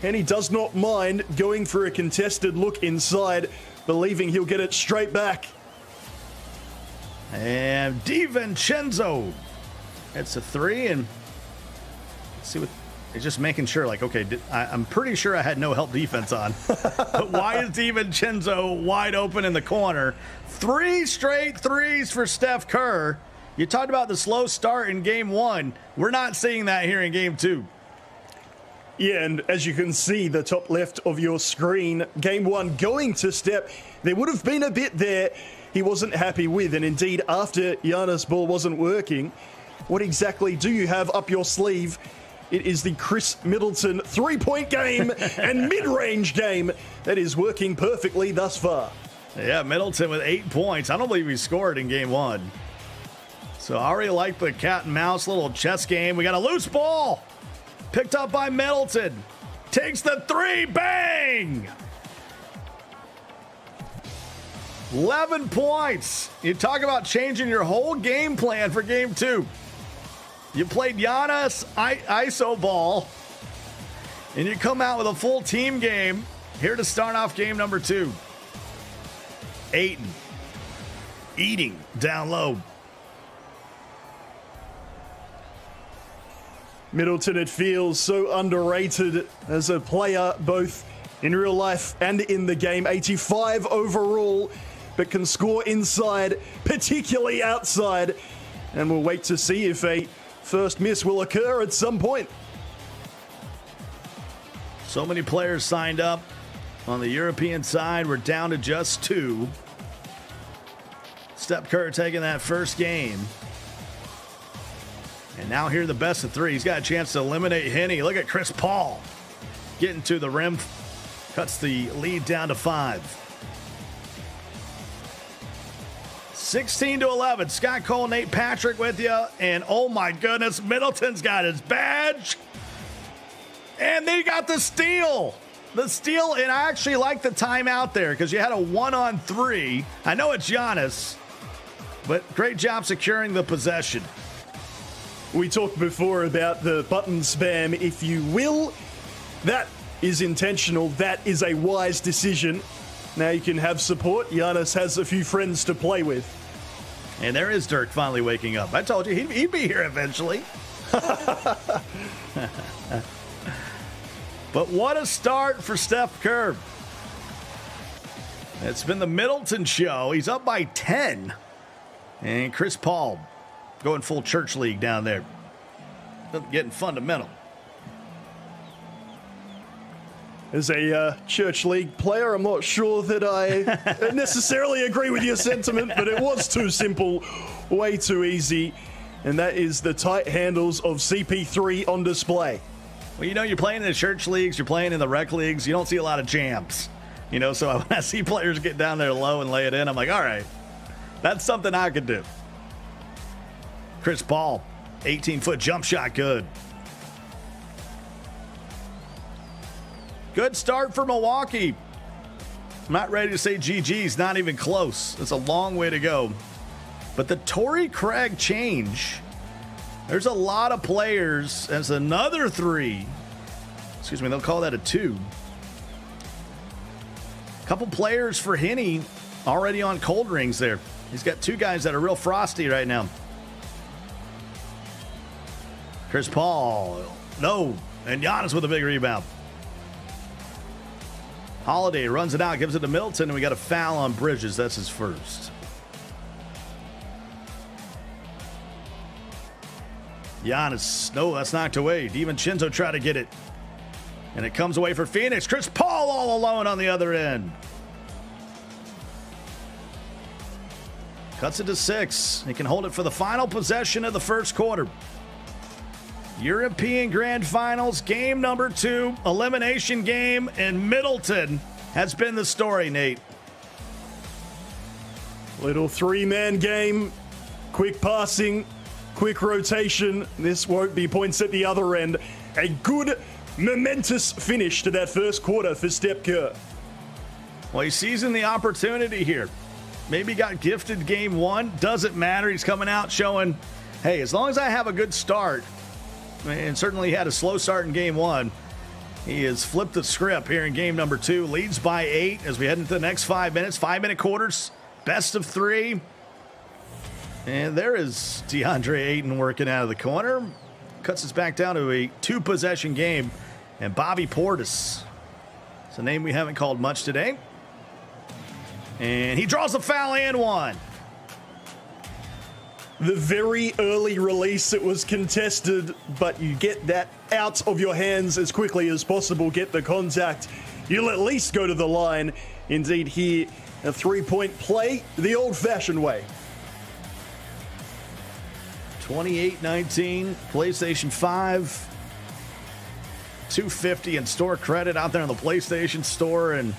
Henny does not mind going for a contested look inside, believing he'll get it straight back. And DiVincenzo, it's a 3, and let's see what he's just making sure. Like, okay, I'm pretty sure I had no help defense on, but why is DiVincenzo wide open in the corner? 3 straight threes for Steph Curry. You talked about the slow start in Game 1. We're not seeing that here in Game 2. Yeah, and as you can see, the top left of your screen, Game 1 going to Steph. There would have been a bit there he wasn't happy with, and indeed, after Giannis' ball wasn't working, what exactly do you have up your sleeve? It is the Chris Middleton three-point game and mid-range game that is working perfectly thus far. Yeah, Middleton with 8 points. I don't believe he scored in Game 1. So I already like the cat and mouse little chess game. We got a loose ball. Picked up by Middleton. Takes the 3. Bang! 11 points. You talk about changing your whole game plan for Game 2. You played Giannis ISO ball, and you come out with a full team game here to start off game number 2. Ayton eating down low. Middleton, it feels so underrated as a player, both in real life and in the game. 85 overall, but can score inside, particularly outside. And we'll wait to see if a first miss will occur at some point. So many players signed up on the European side. We're down to just 2. Steph Curry taking that first game. And now here the best of 3. He's got a chance to eliminate Henny. Look at Chris Paul getting to the rim. Cuts the lead down to 5. 16-11. Scott Cole, Nate Patrick with you. And oh my goodness, Middleton's got his badge. And they got the steal. The steal, and I actually like the timeout there because you had a 1-on-3. I know it's Giannis, but great job securing the possession. We talked before about the button spam, if you will. That is intentional. That is a wise decision. Now you can have support. Giannis has a few friends to play with. And there is Dirk finally waking up. I told you he'd be here eventually. But what a start for Steph Curry. It's been the Middleton show. He's up by 10. And Chris Paul going full church league down there. Getting fundamental. As a Church League player, I'm not sure that I necessarily agree with your sentiment, but it was too simple, way too easy. And that is the tight handles of CP3 on display. Well, you know, you're playing in the church leagues, you're playing in the rec leagues, you don't see a lot of jams. You know, so when I see players get down there low and lay it in, I'm like, all right, that's something I could do. Chris Paul, 18-foot jump shot, good. Good start for Milwaukee. I'm not ready to say GG's, not even close. It's a long way to go. But the Torrey Craig change, there's a lot of players. That's another 3. Excuse me, they'll call that a 2. A couple players for Henny already on cold rings there. He's got 2 guys that are real frosty right now. Chris Paul, no, and Giannis with a big rebound. Holiday runs it out, gives it to Middleton, and we got a foul on Bridges. That's his first. Giannis, no, that's knocked away. DiVincenzo tried to get it. And it comes away for Phoenix. Chris Paul all alone on the other end. Cuts it to 6. He can hold it for the final possession of the first quarter. European Grand Finals, game number 2, elimination game, and Middleton has been the story, Nate. Little 3-man game, quick passing, quick rotation. This won't be points at the other end. A good, momentous finish to that first quarter for Steph Curry. Well, he's seizing the opportunity here. Maybe got gifted game 1. Doesn't matter. He's coming out showing, hey, as long as I have a good start, and certainly he had a slow start in game 1, he has flipped the script here in game number 2. Leads by 8 as we head into the next 5 minutes. 5-minute quarters, best of 3. And there is DeAndre Ayton working out of the corner. Cuts us back down to a 2-possession game. And Bobby Portis, it's a name we haven't called much today. And he draws a foul and 1. The very early release, it was contested, but you get that out of your hands as quickly as possible, get the contact. You'll at least go to the line. Indeed, here, a 3-point play the old-fashioned way. 28-19, PlayStation 5. $250 in store credit out there on the PlayStation Store. And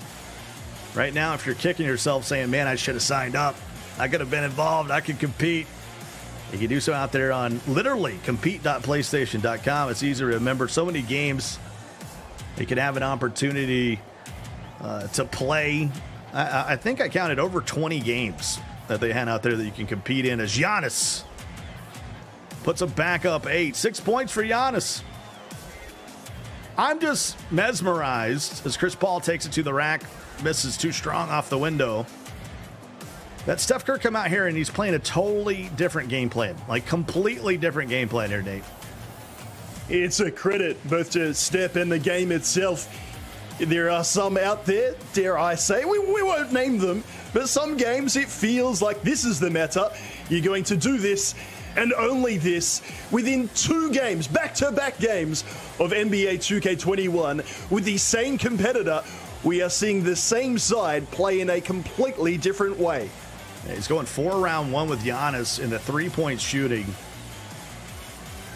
right now, if you're kicking yourself saying, man, I should have signed up, I could have been involved, I could compete, you can do so out there on literally compete.playstation.com. It's easy to remember. So many games you can have an opportunity to play. I think I counted over 20 games that they had out there that you can compete in, as Giannis puts a back up 8. 6 points for Giannis. I'm just mesmerized as Chris Paul takes it to the rack, misses too strong off the window. That Steph Curry come out here and he's playing a totally different game plan, like completely different game plan here, Nate. It's a credit both to Steph and the game itself. There are some out there, dare I say, we won't name them, but some games it feels like this is the meta. You're going to do this and only this within 2 games, back-to-back games of NBA 2K21 with the same competitor. We are seeing the same side play in a completely different way. He's going 4 round 1 with Giannis, and the 3-point shooting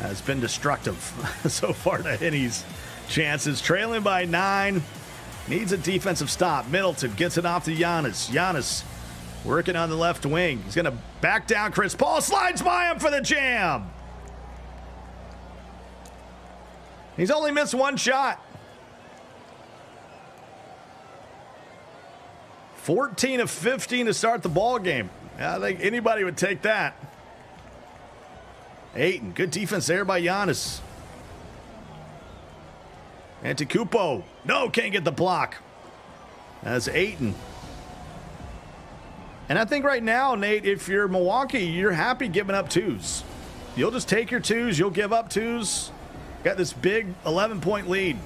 has been destructive so far to Henny's chances. Trailing by 9, needs a defensive stop. Middleton gets it off to Giannis. Giannis working on the left wing. He's going to back down Chris Paul, slides by him for the jam. He's only missed 1 shot. 14 of 15 to start the ball game. I think anybody would take that. Ayton, good defense there by Giannis. Antetokounmpo, no, can't get the block. That's Ayton. And I think right now, Nate, if you're Milwaukee, you're happy giving up 2s. You'll just take your 2s, you'll give up 2s. Got this big 11-point lead.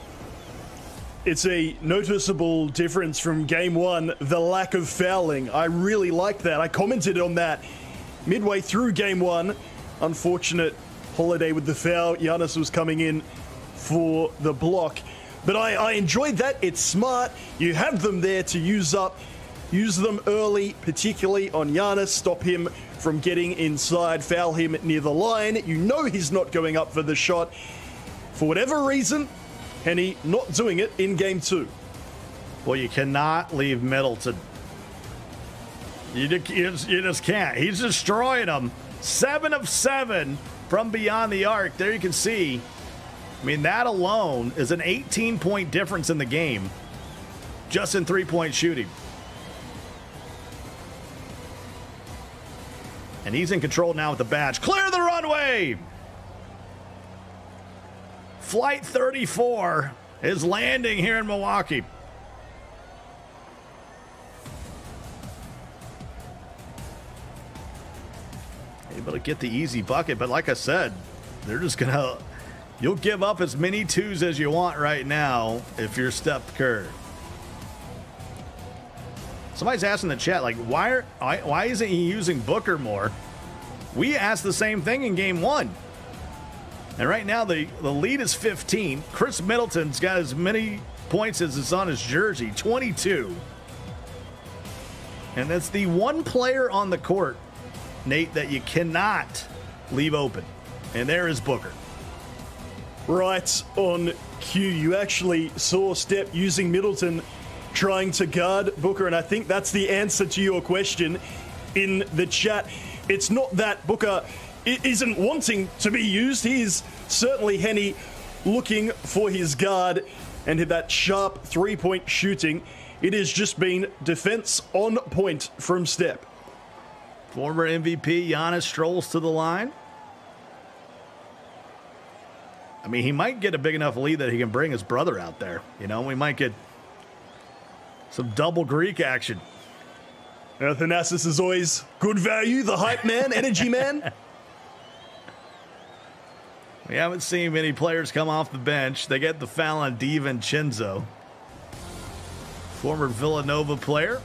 It's a noticeable difference from game 1, the lack of fouling. I really like that. I commented on that midway through game 1. Unfortunate Holiday with the foul. Giannis was coming in for the block. But I enjoyed that. It's smart. You have them there to use up. Use them early, particularly on Giannis. Stop him from getting inside. Foul him near the line. You know he's not going up for the shot. For whatever reason, Henny not doing it in game 2. Well, you cannot leave Middleton. You just can't. He's destroying them. 7 of 7 from beyond the arc. There you can see. I mean, that alone is an 18-point difference in the game just in three-point shooting. And he's in control now with the badge. Clear the runway! Flight 34 is landing here in Milwaukee. Able to get the easy bucket, but like I said, they're just gonna... You'll give up as many twos as you want right now if you're Steph Curry. Somebody's asking in the chat, like, why isn't he using Booker more? We asked the same thing in game 1. And right now, the lead is 15. Chris Middleton's got as many points as is on his jersey, 22. And that's the one player on the court, Nate, that you cannot leave open. And there is Booker. Right on cue. You actually saw Steph using Middleton trying to guard Booker, and I think that's the answer to your question in the chat. It's not that Booker isn't wanting to be used. He is certainly, Henny, looking for his guard and that sharp three-point shooting. It has just been defense on point from Steph. Former MVP Giannis strolls to the line. I mean, he might get a big enough lead that he can bring his brother out there. You know, we might get some double Greek action. Thanasis is always good value, the hype man, energy man. We haven't seen many players come off the bench. They get the foul on DiVincenzo, former Villanova player.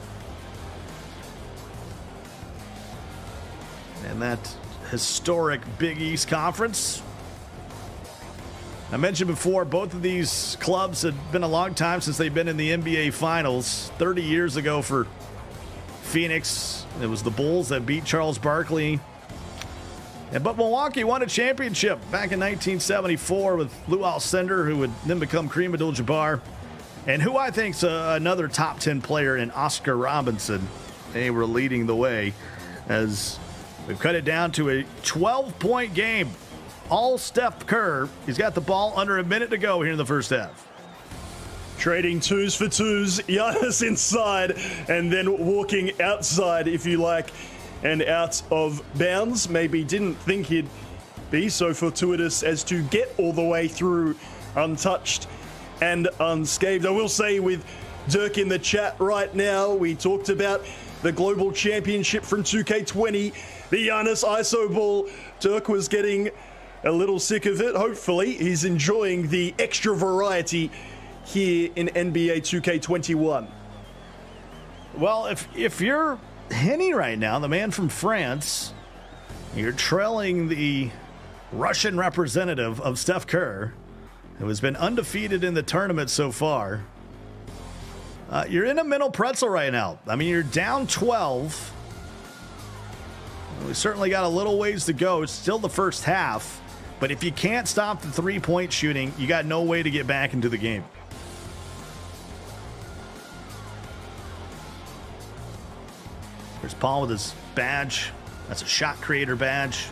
And that historic Big East Conference. I mentioned before, both of these clubs had been a long time since they've been in the NBA Finals. 30 years ago for Phoenix, it was the Bulls that beat Charles Barkley. But Milwaukee won a championship back in 1974 with Lou Alcindor, who would then become Kareem Abdul-Jabbar, and who I think is another top 10 player in Oscar Robinson. They were leading the way as we've cut it down to a 12-point game. All Steph Curry. He's got the ball under a minute to go here in the first half. Trading twos for twos. Giannis inside and then walking outside, if you like, and out of bounds. Maybe didn't think he'd be so fortuitous as to get all the way through untouched and unscathed. I will say, with Dirk in the chat right now, we talked about the global championship from 2K20, the Giannis ISO ball. Dirk was getting a little sick of it. Hopefully he's enjoying the extra variety here in NBA 2K21. Well, if you're Henny right now, the man from France, you're trailing the Russian representative of Steph Curry, who has been undefeated in the tournament so far. You're in a mental pretzel right now. I mean, you're down 12. We certainly got a little ways to go. It's still the first half. But if you can't stop the three-point shooting, you got no way to get back into the game. There's Paul with his badge. That's a shot creator badge.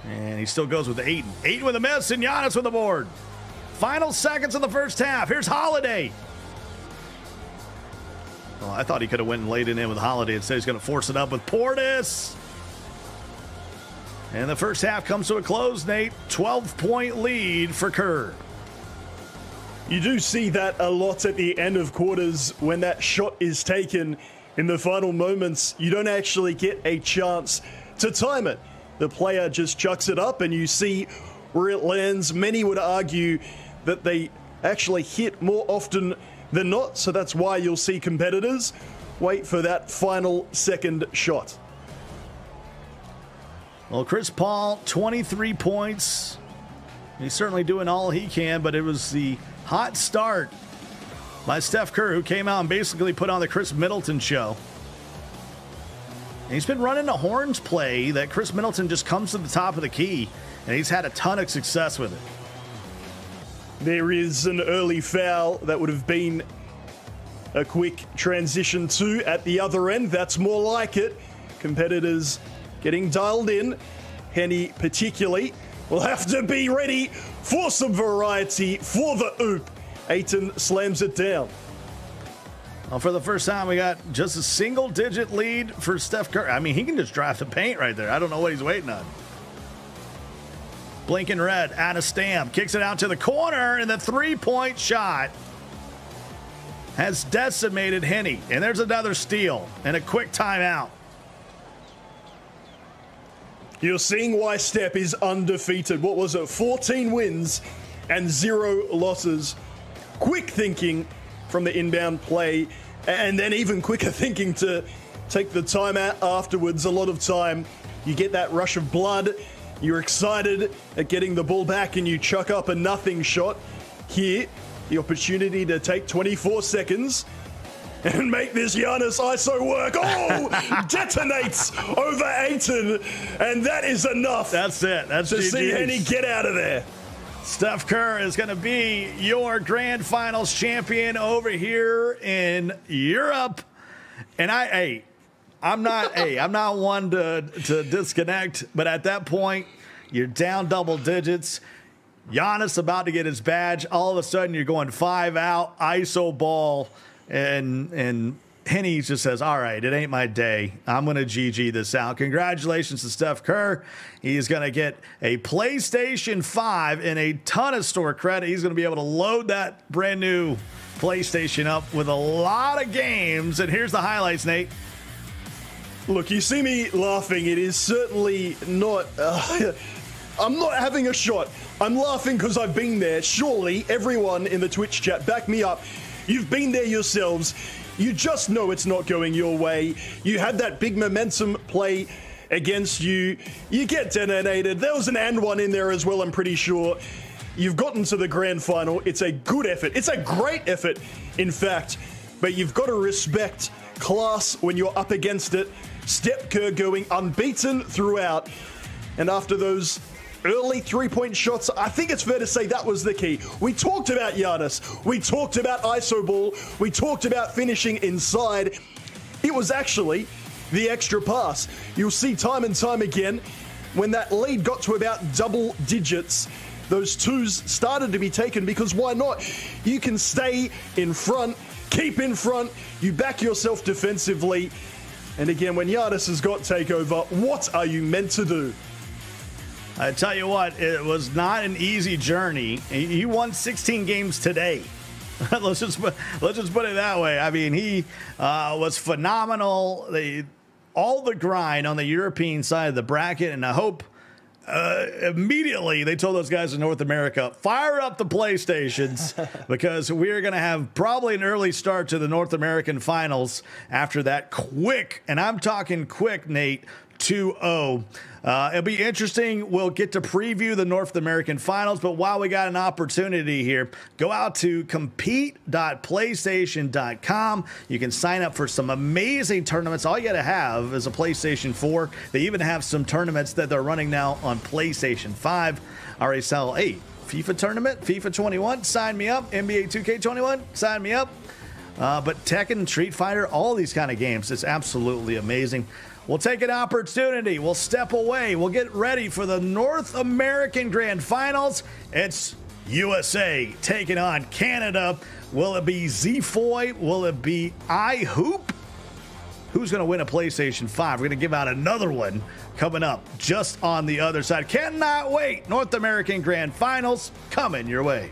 And he still goes with Ayton. Ayton with a miss and Giannis with the board. Final seconds of the first half. Here's Holiday. Well, I thought he could have went and laid it in with Holiday. Instead, he's going to force it up with Portis. And the first half comes to a close, Nate. 12-point lead for Kerr. You do see that a lot at the end of quarters when that shot is taken in the final moments. You don't actually get a chance to time it. The player just chucks it up and you see where it lands. Many would argue that they actually hit more often than not, so that's why you'll see competitors wait for that final second shot. Well, Chris Paul, 23 points. He's certainly doing all he can, but it was the Hot start by Steph Curry, who came out and basically put on the Chris Middleton show. And he's been running a horns play that Chris Middleton just comes to the top of the key, and he's had a ton of success with it. There is an early foul that would have been a quick transition to at the other end. That's more like it. Competitors getting dialed in. Henny particularly will have to be ready for some variety for the oop. Ayton slams it down. Well, for the first time, we got just a single-digit lead for Steph Curry. I mean, he can just drive the paint right there. I don't know what he's waiting on. Blinking red, out of stamp, kicks it out to the corner, and the three-point shot has decimated Henny. And there's another steal and a quick timeout. You're seeing why Steph is undefeated. What was it? 14 wins and 0 losses. Quick thinking from the inbound play, and then even quicker thinking to take the timeout afterwards. A lot of time, you get that rush of blood. You're excited at getting the ball back, and you chuck up a nothing shot. Here, the opportunity to take 24 seconds and make this Giannis ISO work. Oh, detonates over Ayton, and that is enough. That's it. That's to GG's. see Henny get out of there. Steph Curry is going to be your grand finals champion over here in Europe. And I'm not one to disconnect, but at that point, you're down double digits. Giannis about to get his badge. All of a sudden, you're going 5 out, ISO ball, and Henny just says, all right, it ain't my day. I'm going to GG this out. Congratulations to Steph Kerr. He's going to get a PlayStation 5 and a ton of store credit. He's going to be able to load that brand new PlayStation up with a lot of games. And here's the highlights, Nate. Look, you see me laughing. It is certainly not... I'm not having a shot. I'm laughing because I've been there. Surely everyone in the Twitch chat, back me up. You've been there yourselves. You just know it's not going your way. You had that big momentum play against you. You get detonated. There was an and one in there as well, I'm pretty sure. You've gotten to the grand final. It's a good effort. It's a great effort, in fact. But you've got to respect class when you're up against it. Steph Kerr going unbeaten throughout. And after those early three-point shots, I think it's fair to say that was the key. We talked about Giannis. We talked about ISO ball. We talked about finishing inside. It was actually the extra pass. You'll see time and time again when that lead got to about double digits, those twos started to be taken because why not? You can stay in front, keep in front, you back yourself defensively. And again, when Giannis has got takeover, what are you meant to do? I tell you what, it was not an easy journey. He won 16 games today. let's just put it that way. I mean, he was phenomenal. All the grind on the European side of the bracket, and I hope immediately they told those guys in North America, fire up the PlayStations because we're going to have probably an early start to the North American finals after that quick, and I'm talking quick, Nate, 2-0. It'll be interesting. We'll get to preview the North American finals, but while we got an opportunity here, go out to compete.playstation.com. You can sign up for some amazing tournaments. All you got to have is a PlayStation 4. They even have some tournaments that they're running now on PlayStation 5. RSL 8 FIFA tournament, FIFA 21, sign me up. NBA 2K21, sign me up. But Tekken, Street Fighter, all these kind of games, it's absolutely amazing. We'll take an opportunity. We'll step away. We'll get ready for the North American Grand Finals. It's USA taking on Canada. Will it be Zfoy? Will it be iHoop? Who's going to win a PlayStation 5? We're going to give out another one coming up just on the other side. Cannot wait. North American Grand Finals coming your way.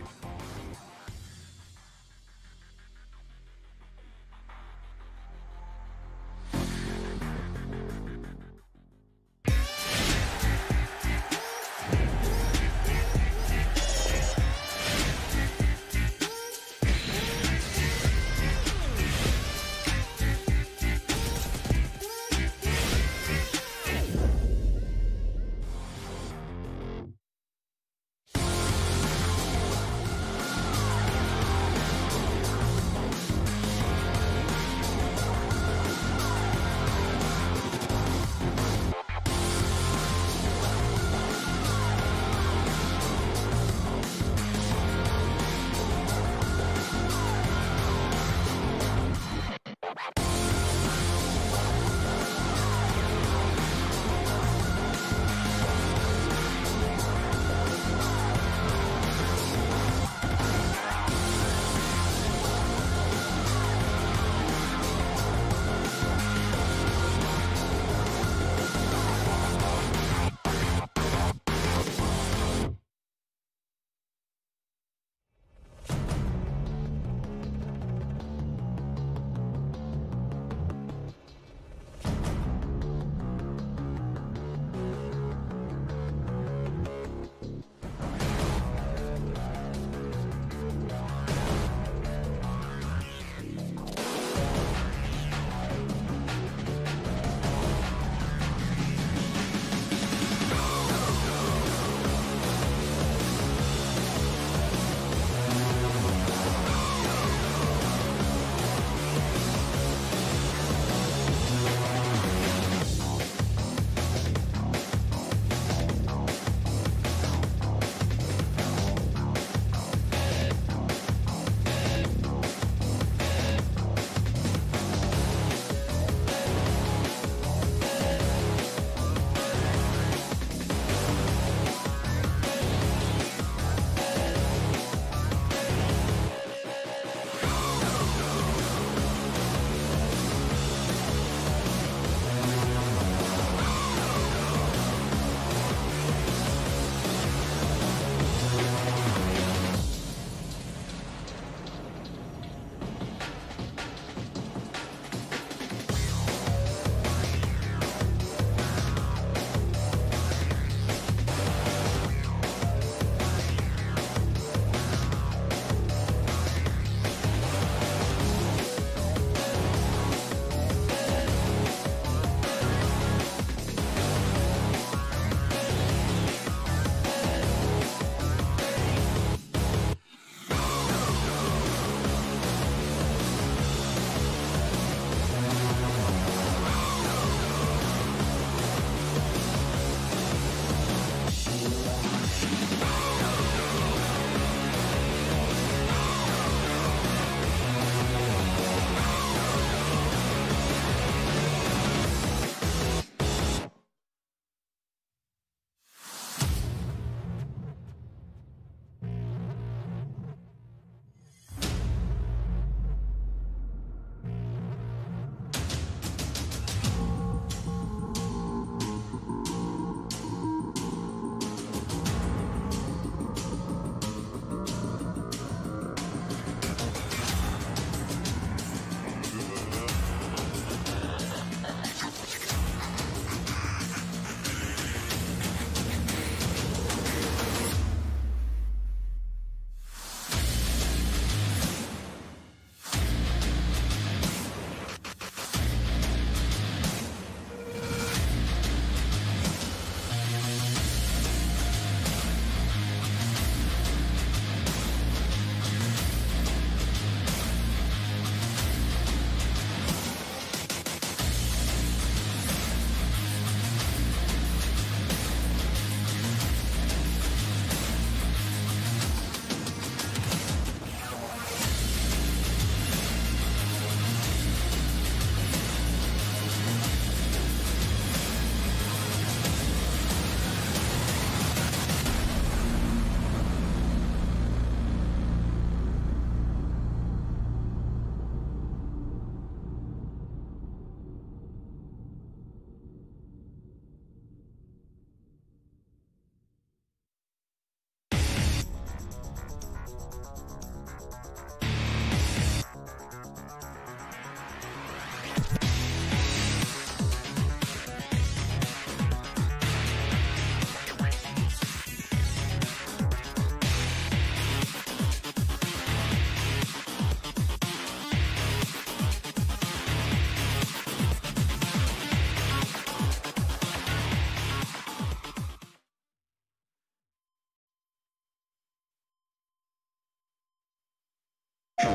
And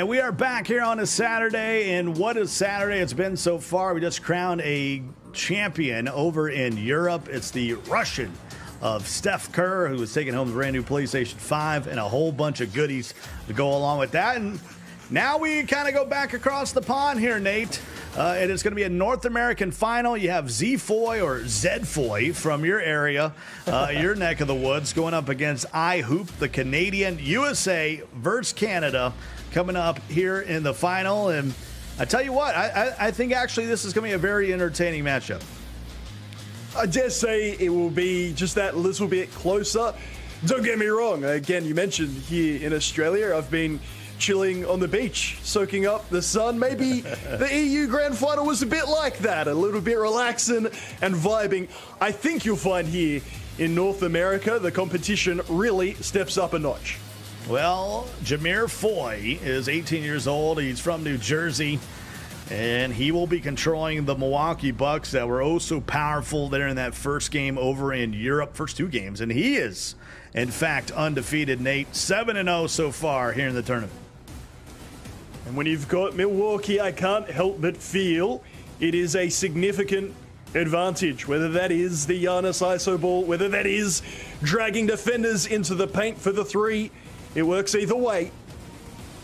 we are back here on a Saturday, and what a Saturday it's been so far. We just crowned a champion over in Europe. It's the Russian of Steph Kerr, who is taking home the brand new PlayStation 5 and a whole bunch of goodies to go along with that. And now we kind of go back across the pond here, Nate. And it's going to be a North American final. You have Z-Foy or Zed-Foy from your area, your neck of the woods, going up against iHoop, the Canadian. USA versus Canada coming up here in the final. And I tell you what, I think actually this is going to be a very entertaining matchup. I dare say it will be just that little bit closer. Don't get me wrong. Again, you mentioned here in Australia, I've been chilling on the beach, soaking up the sun. Maybe the EU Grand Final was a bit like that, a little bit relaxing and vibing. I think you'll find here in North America, the competition really steps up a notch. Well, Jameer Foy is 18 years old. He's from New Jersey, and he will be controlling the Milwaukee Bucks that were oh so powerful there in that first game over in Europe, first two games. And he is, in fact, undefeated, Nate. 7-0 so far here in the tournament. And when you've got Milwaukee, I can't help but feel it is a significant advantage, whether that is the Giannis ISO ball, whether that is dragging defenders into the paint for the three. It works either way.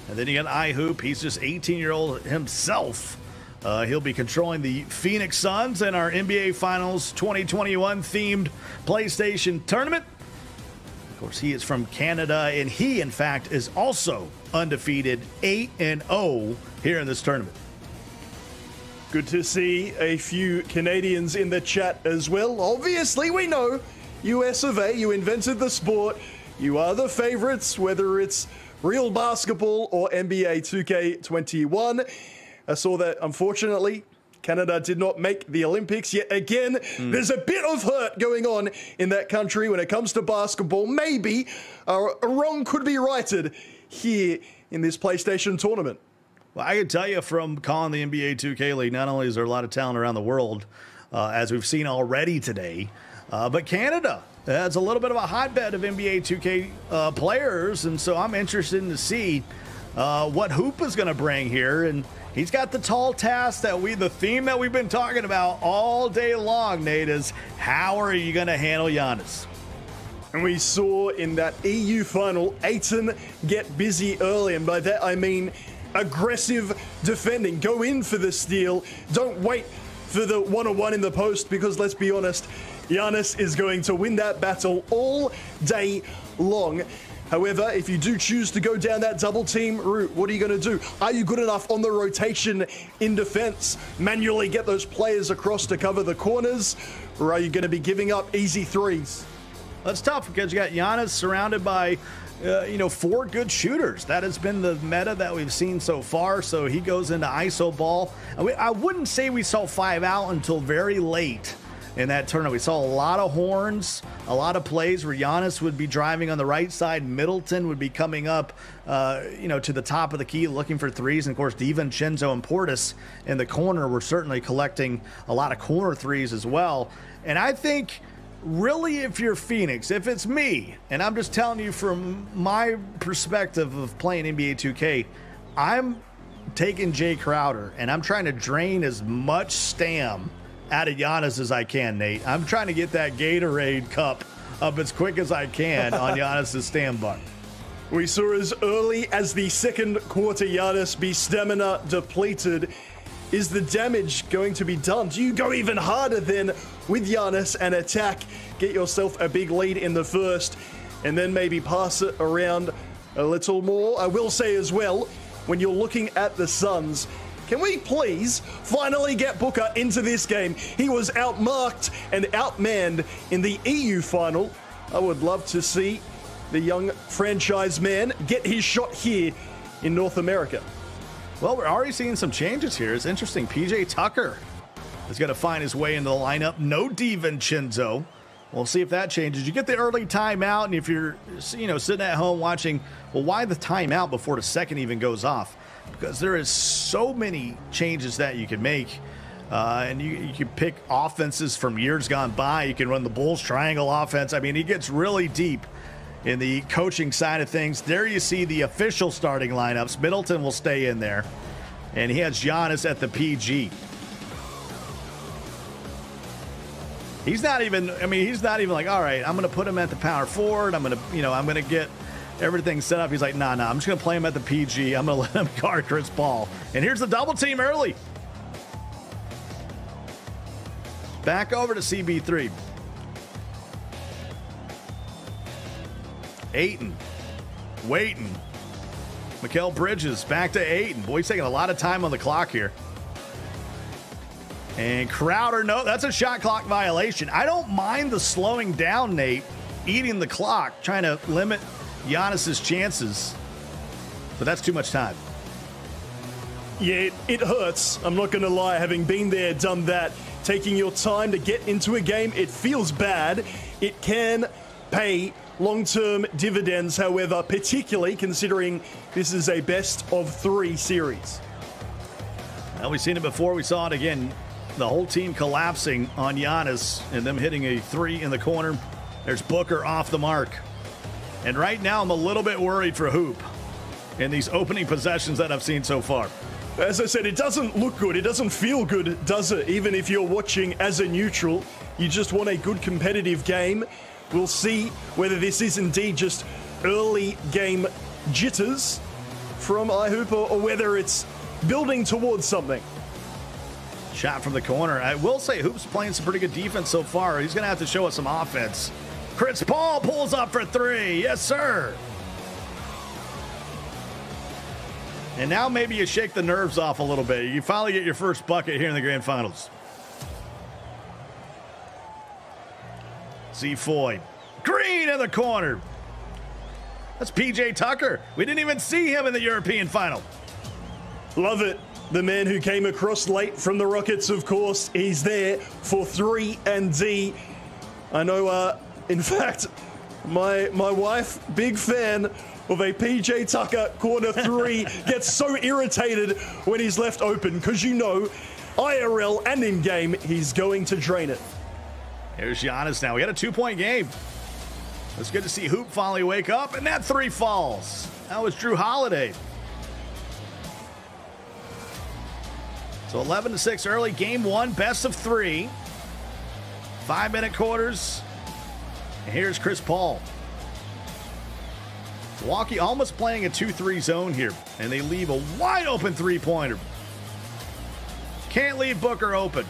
And then you got iHoop. He's just 18-year-old himself. He'll be controlling the Phoenix Suns in our NBA Finals 2021 themed PlayStation tournament. Of course, he is from Canada, and he, in fact, is also undefeated, 8-0 here in this tournament. Good to see a few Canadians in the chat as well. Obviously, we know US of A, you invented the sport. You are the favorites, whether it's real basketball or NBA 2K21. I saw that, unfortunately, Canada did not make the Olympics yet again. There's a bit of hurt going on in that country when it comes to basketball. Maybe a wrong could be righted here in this PlayStation tournament. Well, I can tell you from calling the NBA 2K League, not only is there a lot of talent around the world, as we've seen already today, but Canada has a little bit of a hotbed of NBA 2K players, and so I'm interested to see what Hoop is going to bring here. And he's got the tall task the theme that we've been talking about all day long, Nate, is how are you going to handle Giannis? And we saw in that EU final, Ayton get busy early, and by that I mean aggressive defending. Go in for the steal. Don't wait for the one-on-one in the post, because let's be honest, Giannis is going to win that battle all day long. However, if you do choose to go down that double team route, what are you going to do? Are you good enough on the rotation in defense? Manually get those players across to cover the corners? Or are you going to be giving up easy threes? That's tough because you got Giannis surrounded by, four good shooters. That has been the meta that we've seen so far. So he goes into ISO ball. I wouldn't say we saw 5 out until very late in that tournament. We saw a lot of horns, a lot of plays where Giannis would be driving on the right side. Middleton would be coming up, to the top of the key looking for threes. And, of course, DiVincenzo and Portis in the corner were certainly collecting a lot of corner threes as well. And I think really if you're Phoenix, if it's me, and I'm just telling you from my perspective of playing NBA 2K, I'm taking Jay Crowder and I'm trying to drain as much stam out of Giannis as I can, Nate. I'm trying to get that Gatorade cup up as quick as I can on Giannis' stam bar. We saw as early as the second quarter Giannis be stamina depleted. Is the damage going to be done? Do you go even harder then with Giannis and attack, get yourself a big lead in the first, and then maybe pass it around a little more? I will say as well, when you're looking at the Suns, can we please finally get Booker into this game? He was outmarked and outmanned in the EU final. I would love to see the young franchise man get his shot here in North America. Well, we're already seeing some changes here. It's interesting. PJ Tucker is going to find his way into the lineup. No DiVincenzo. We'll see if that changes. You get the early timeout, and if you're, sitting at home watching, well, why the timeout before the second even goes off? Because there is so many changes that you can make. And you can pick offenses from years gone by. You can run the Bulls triangle offense. I mean, he gets really deep in the coaching side of things. There you see the official starting lineups. Middleton will stay in there. And he has Giannis at the PG. He's not even like, all right, I'm going to put him at the power forward. I'm going to get everything set up. He's like, nah, I'm just going to play him at the PG. I'm going to let him guard Chris Paul. And here's the double team early. Back over to CB3. Ayton. Waiting. Mikal Bridges back to Ayton. Boy, he's taking a lot of time on the clock here. And Crowder, no, that's a shot clock violation. I don't mind the slowing down, Nate, eating the clock, trying to limit Giannis's chances. But that's too much time. Yeah, it hurts. I'm not going to lie, having been there, done that. Taking your time to get into a game, it feels bad. It can pay long-term dividends, however, particularly considering this is a best-of-3 series. Well, we've seen it before. We saw it again. The whole team collapsing on Giannis and them hitting a three in the corner. There's Booker off the mark. And right now, I'm a little bit worried for Hoop in these opening possessions that I've seen so far. As I said, it doesn't look good. It doesn't feel good, does it? Even if you're watching as a neutral, you just want a good competitive game. We'll see whether this is indeed just early game jitters from iHoop or whether it's building towards something. Shot from the corner. I will say Hoop's playing some pretty good defense so far. He's going to have to show us some offense. Chris Paul pulls up for three. Yes, sir. And now maybe you shake the nerves off a little bit. You finally get your first bucket here in the grand finals. Foy. Green in the corner. That's PJ Tucker. We didn't even see him in the European final. Love it. The man who came across late from the Rockets, of course. He's there for 3 and D. I know, in fact, my wife, big fan of a PJ Tucker corner three, gets so irritated when he's left open because IRL and in-game, he's going to drain it. Here's Giannis now. We got a 2-point game. It's good to see Hoop finally wake up, and that three falls. That was Drew Holiday. So 11-6 early, game one, best of 3. 5-minute quarters. And here's Chris Paul. Milwaukee almost playing a 2-3 zone here, and they leave a wide open three-pointer. Can't leave Booker open.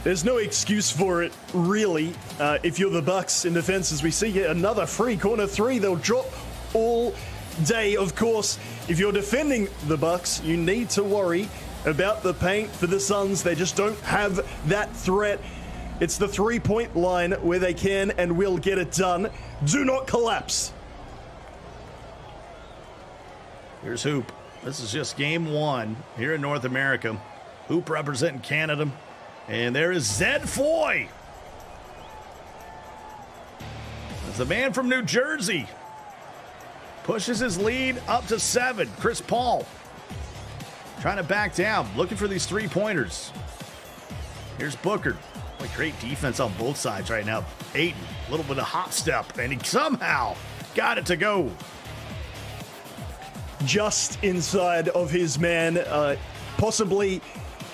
There's no excuse for it, really, if you're the Bucks in defense. As we see here, another free corner three. They'll drop all day. Of course, if you're defending the Bucks, you need to worry about the paint for the Suns. They just don't have that threat. It's the three-point line where they can and will get it done. Do not collapse. Here's Hoop. This is just game one here in North America. Hoop representing Canada. And there is Zed Foy. That's the man from New Jersey. Pushes his lead up to 7. Chris Paul trying to back down, looking for these three-pointers. Here's Booker. Great defense on both sides right now. Ayton, a little bit of hop step, and he somehow got it to go. Just inside of his man, possibly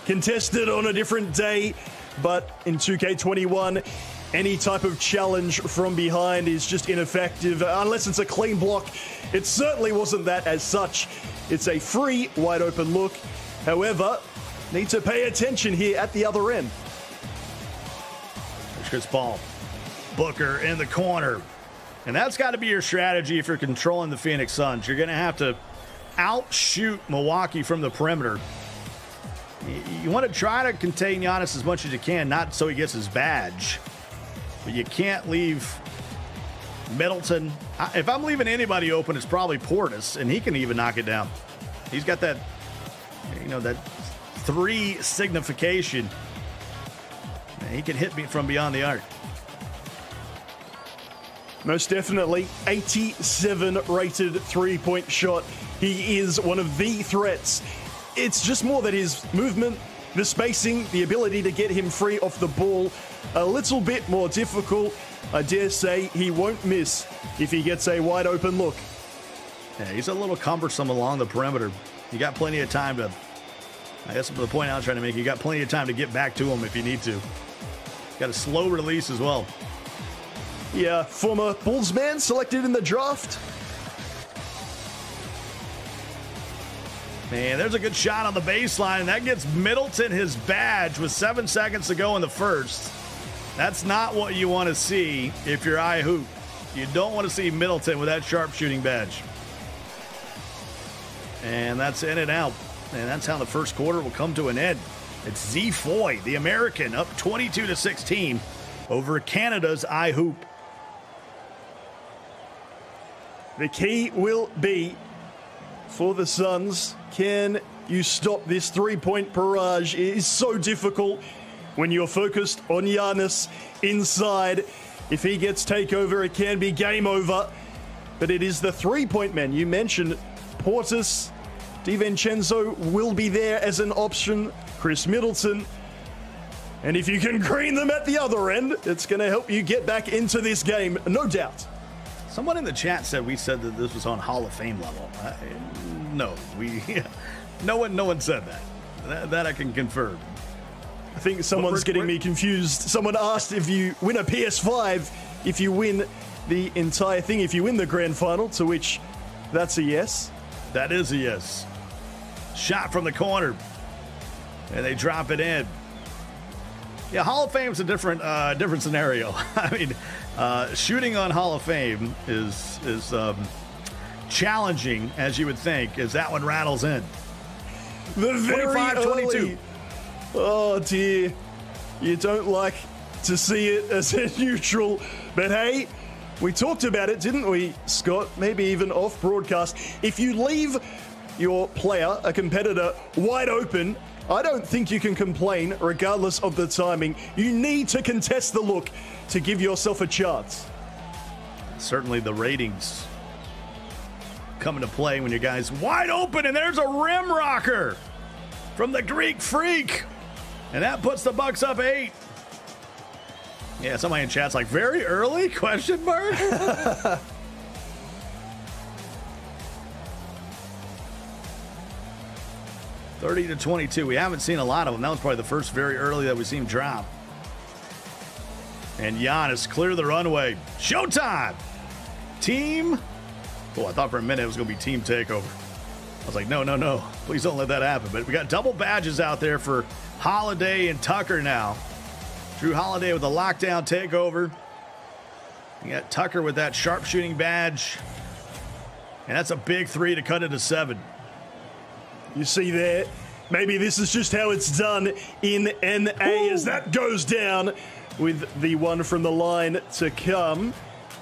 contested on a different day, but in 2K21, any type of challenge from behind is just ineffective, unless it's a clean block. It certainly wasn't that as such. It's a free, wide open look. However, need to pay attention here at the other end. Chris Paul. Booker in the corner. And that's got to be your strategy if you're controlling the Phoenix Suns. You're going to have to outshoot Milwaukee from the perimeter. You want to try to contain Giannis as much as you can, not so he gets his badge. But you can't leave Middleton. If I'm leaving anybody open, it's probably Portis, and he can even knock it down. He's got that, that 3 signification. He can hit me from beyond the arc. Most definitely. 87 rated 3-point shot. He is one of the threats. It's just more that his movement, the spacing, the ability to get him free off the ball, a little bit more difficult. I dare say he won't miss if he gets a wide open look. Yeah, he's a little cumbersome along the perimeter. You got plenty of time to, I guess the point I was trying to make, you got plenty of time to get back to him if you need to. Got a slow release as well. Yeah, former Bulls man selected in the draft. Man, there's a good shot on the baseline, and that gets Middleton his badge with 7 seconds to go in the first. That's not what you want to see if you're iHoop. You don't want to see Middleton with that sharpshooting badge. And that's in and out. And that's how the first quarter will come to an end. It's Z Foy, the American, up 22-16 over Canada's iHoop. The key will be for the Suns, can you stop this 3-point barrage? It is so difficult when you're focused on Giannis inside. If he gets takeover, it can be game over. But it is the 3-point men. You mentioned Portis, DiVincenzo will be there as an option, Chris Middleton. And if you can green them at the other end, it's going to help you get back into this game, no doubt. Someone in the chat said we said that this was on Hall of Fame level. No, no one said that. That I can confirm. I think someone's getting me confused. Someone asked if you win a PS5, if you win the entire thing, if you win the grand final, to which that's a yes. That is a yes. Shot from the corner, and they drop it in. Yeah, Hall of Fame's a different scenario. I mean, shooting on Hall of Fame is challenging, as you would think, as that one rattles in. The very 25-22. Oh, dear. You don't like to see it as a neutral. But, hey, we talked about it, didn't we, Scott? Maybe even off broadcast. If you leave your player, a competitor, wide open, I don't think you can complain regardless of the timing. You need to contest the look to give yourself a chance. Certainly the ratings come into play when your guy's wide open, and there's a rim rocker from the Greek Freak. And that puts the Bucks up 8. Yeah, somebody in chat's like, very early? Question mark? 30-22. We haven't seen a lot of them. That was probably the first very early that we've seen drop. And Giannis clear the runway. Showtime! Team. Oh, I thought for a minute it was going to be team takeover. I was like, no. Please don't let that happen. But we got double badges out there for Holiday and Tucker now. Drew Holiday with a lockdown takeover. You got Tucker with that sharpshooting badge. And that's a big 3 to cut it to 7. You see there, maybe this is just how it's done in NA. Ooh. As that goes down with the one from the line to come.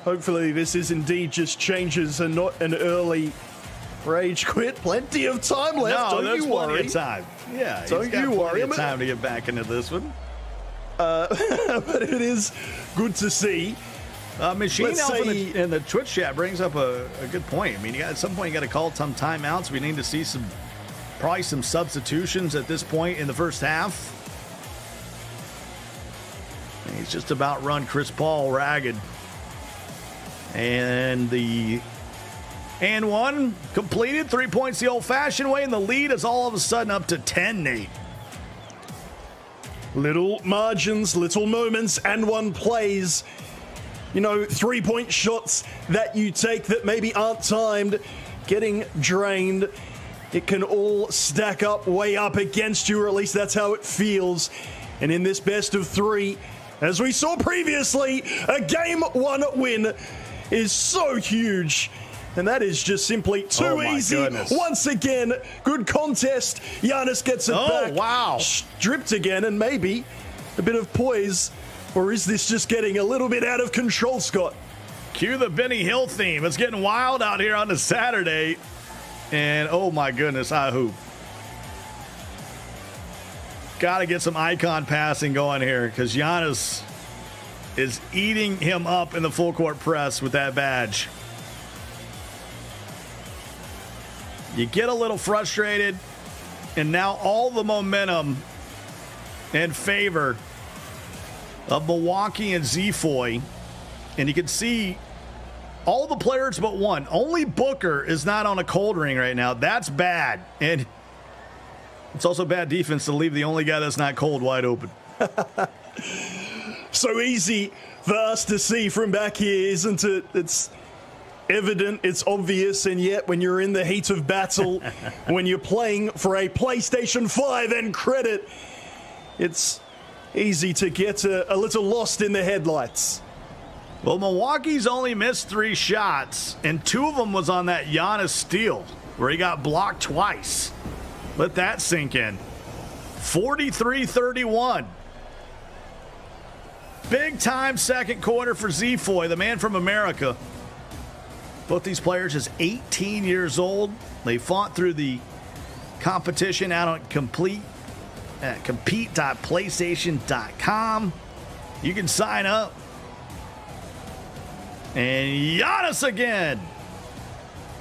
Hopefully this is indeed just changes and not an early rage quit. Plenty of time left. No, don't you worry. Plenty of time. Yeah, don't you worry. Plenty of time to get back into this one. But it is good to see. Machine Elf in the Twitch chat brings up a good point. I mean, at some point you got to call some timeouts. We need to see probably some substitutions at this point in the first half. And he's just about run Chris Paul ragged. And the and one completed, 3 points the old-fashioned way, and the lead is all of a sudden up to 10, Nate. Little margins, little moments, and one plays. You know, 3-point shots that you take that maybe aren't timed, getting drained. It can all stack up way up against you, or at least that's how it feels. And in this best of 3, as we saw previously, a game 1 win is so huge. And that is just simply too easy. Goodness. Once again, good contest. Giannis gets it back. Oh, wow. Stripped again, and maybe a bit of poise. Or is this just getting a little bit out of control, Scott? Cue the Benny Hill theme. It's getting wild out here on a Saturday. And, oh, my goodness, I hoop. got to get some icon passing going here because Giannis is eating him up in the full court press with that badge. You get a little frustrated, and now all the momentum in favor of Milwaukee and Z-Foy. And you can see all the players but one. Only Booker is not on a cold ring right now. That's bad. And it's also bad defense to leave the only guy that's not cold wide open. So easy for us to see from back here, isn't it? It's evident, it's obvious, and yet when you're in the heat of battle, when you're playing for a PlayStation 5 and credit, it's easy to get a little lost in the headlights. Well, Milwaukee's only missed 3 shots, and 2 of them was on that Giannis steal, where he got blocked twice. Let that sink in. 43-31. Big time second quarter for Z-Foy, the man from America. Both these players is 18 years old. They fought through the competition out on compete.playstation.com. You can sign up. And Giannis again.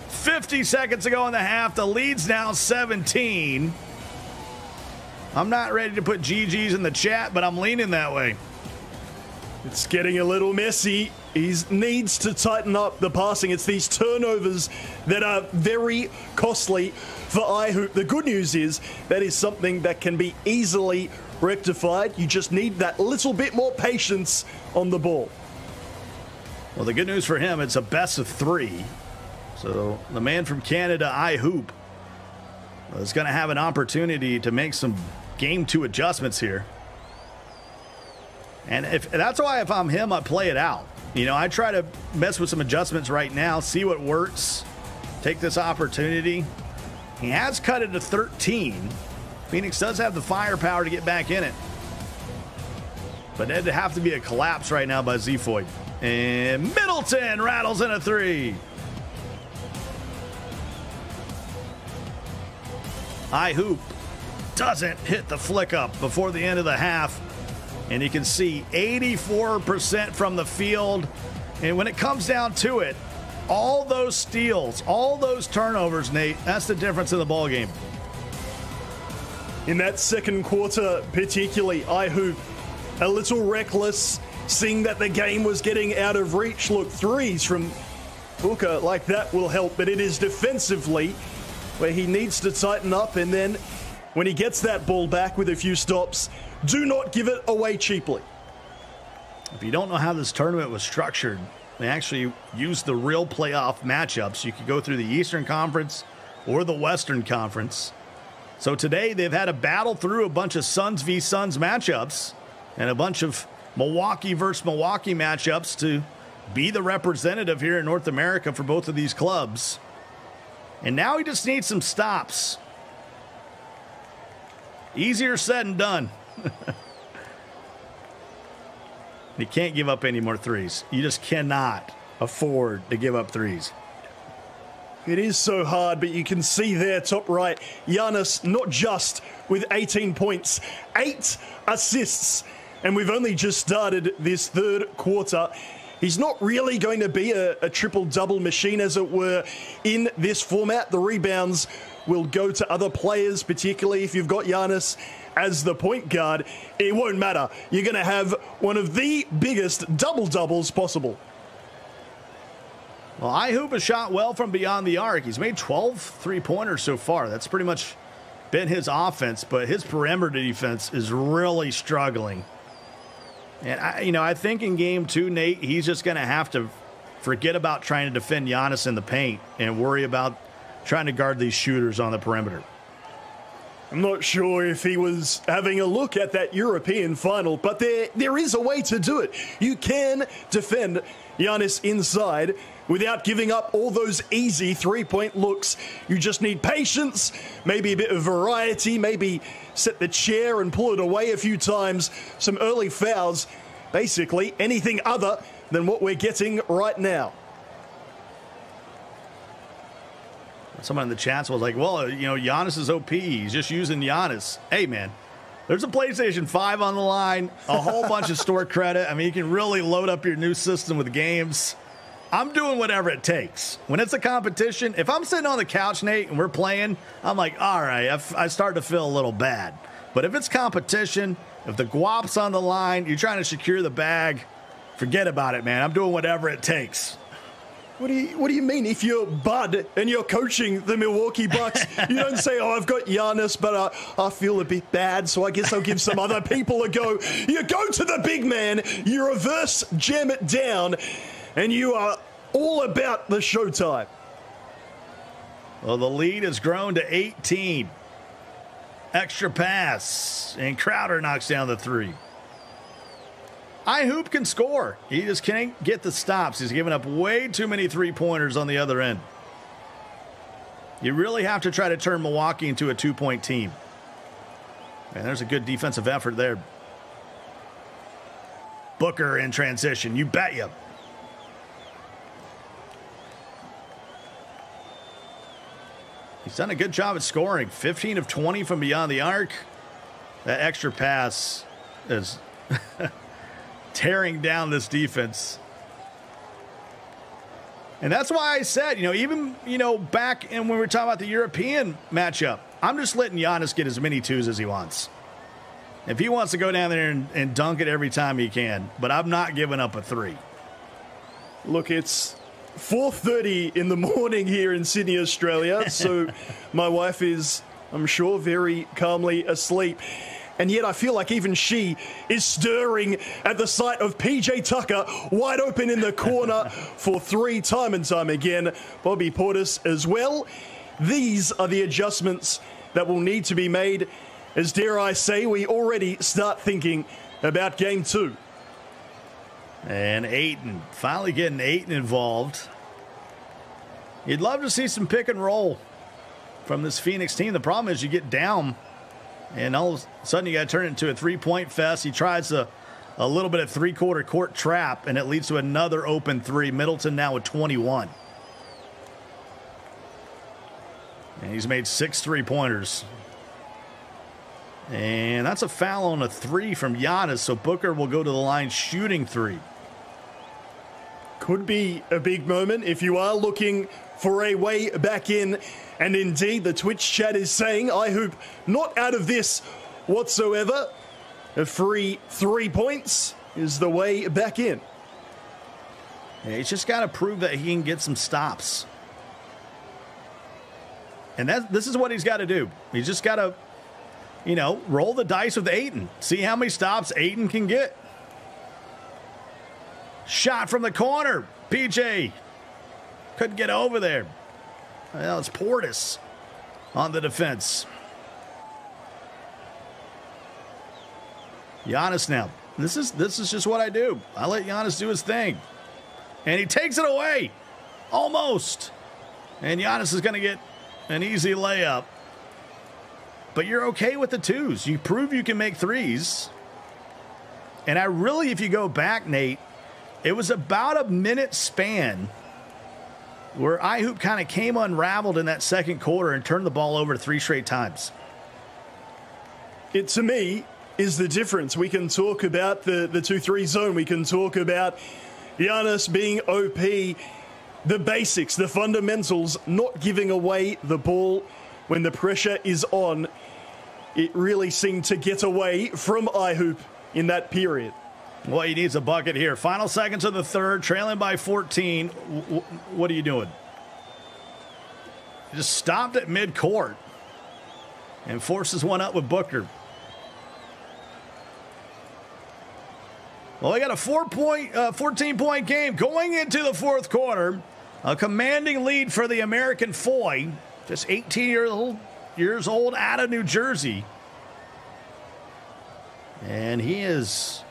50 seconds ago in the half. The lead's now 17. I'm not ready to put GGs in the chat, but I'm leaning that way. It's getting a little messy. He needs to tighten up the passing. It's these turnovers that are very costly for iHoop. The good news is that is something that can be easily rectified. You just need that little bit more patience on the ball. Well, the good news for him, it's a best of 3. So the man from Canada, iHoop, is going to have an opportunity to make some game 2 adjustments here. And that's why if I'm him, I play it out. You know, I try to mess with some adjustments right now, see what works, take this opportunity. He has cut it to 13. Phoenix does have the firepower to get back in it. But it'd have to be a collapse right now by Z-Foy. And Middleton rattles in a 3. iHoop doesn't hit the flick up before the end of the half. And you can see 84% from the field. And when it comes down to it, all those steals, all those turnovers, Nate, that's the difference in the ballgame. In that second quarter, particularly, iHoop a little reckless, seeing that the game was getting out of reach. Look, threes from Booker like that will help, but it is defensively where he needs to tighten up. And then when he gets that ball back with a few stops, do not give it away cheaply. If you don't know how this tournament was structured, they actually used the real playoff matchups. You could go through the Eastern Conference or the Western Conference. So today they've had to battle through a bunch of Suns v. Suns matchups and a bunch of Milwaukee versus Milwaukee matchups to be the representative here in North America for both of these clubs. And now he just needs some stops. Easier said than done. You can't give up any more threes. You just cannot afford to give up threes. It is so hard, but you can see there, top right, Giannis not just with 18 points, 8 assists, and we've only just started this third quarter. He's not really going to be a triple-double machine, as it were, in this format. The rebounds will go to other players, particularly if you've got Giannis as the point guard. It won't matter. You're going to have one of the biggest double-doubles possible. Well, iHoop has shot well from beyond the arc. He's made 12 three-pointers so far. That's pretty much been his offense, but his perimeter defense is really struggling. And, I think in game 2, Nate, he's just going to have to forget about trying to defend Giannis in the paint and worry about trying to guard these shooters on the perimeter. I'm not sure if he was having a look at that European final, but there is a way to do it. You can defend Giannis inside without giving up all those easy three-point looks. You just need patience, maybe a bit of variety, maybe set the chair and pull it away a few times, some early fouls, basically anything other than what we're getting right now. Someone in the chats was like, well, Giannis is OP. He's just using Giannis. Hey, man, There's a PlayStation 5 on the line, a whole bunch of store credit. I mean, you can really load up your new system with games. I'm doing whatever it takes. When it's a competition, if I'm sitting on the couch, Nate, and we're playing, I'm like, all right, I start to feel a little bad. But if it's competition, if the guap's on the line, you're trying to secure the bag, forget about it, man. I'm doing whatever it takes. What do you mean? If you're Bud and you're coaching the Milwaukee Bucks, you don't say, oh, I've got Giannis, but I feel a bit bad, so I guess I'll give some other people a go. You go to the big man, you reverse jam it down, and you are all about the showtime. Well, the lead has grown to 18. Extra pass, and Crowder knocks down the three. iHoop can score. He just can't get the stops. He's giving up way too many three-pointers on the other end. You really have to try to turn Milwaukee into a two-point team. And there's a good defensive effort there. Booker in transition. You bet you. He's done a good job at scoring. 15 of 20 from beyond the arc. That extra pass is tearing down this defense. And that's why I said, even, back in when we were talking about the European matchup, I'm just letting Giannis get as many twos as he wants. If he wants to go down there and dunk it every time he can, but I'm not giving up a three. Look, it's 4:30 in the morning here in Sydney, Australia, so my wife is, I'm sure, very calmly asleep. And yet I feel like even she is stirring at the sight of PJ Tucker wide open in the corner for three time and time again. Bobby Portis as well. These are the adjustments that will need to be made, as dare I say, we already start thinking about game two. And Ayton, finally getting Ayton involved. You'd love to see some pick and roll from this Phoenix team. The problem is you get down, and all of a sudden you got to turn it into a three-point fest. He tries a little bit of three-quarter court trap, and it leads to another open three. Middleton now with 21. And he's made 6 3-pointers. And that's a foul on a three from Giannis, so Booker will go to the line shooting three. Could be a big moment if you are looking for a way back in. And indeed, the Twitch chat is saying, iHoop not out of this whatsoever. A free 3 points is the way back in. Yeah, he's just got to prove that he can get some stops. And this is what he's got to do. He's just got to, roll the dice with Ayton. See how many stops Ayton can get. Shot from the corner. PJ couldn't get over there. Well, it's Portis on the defense. Giannis now. This is just what I do. I let Giannis do his thing. And he takes it away. Almost. And Giannis is going to get an easy layup. But you're okay with the twos. You prove you can make threes. And if you go back, Nate, it was about a minute span where iHoop kind of came unraveled in that second quarter and turned the ball over 3 straight times. It, to me, is the difference. We can talk about the 2-3 zone. We can talk about Giannis being OP, the basics, the fundamentals, not giving away the ball when the pressure is on. It really seemed to get away from iHoop in that period. Well, he needs a bucket here. Final seconds of the third, trailing by 14. What are you doing? Just stopped at midcourt and forces one up with Booker. Well, they got a 14-point game going into the fourth quarter. A commanding lead for the American Foy, just 18 years old, out of New Jersey. And he is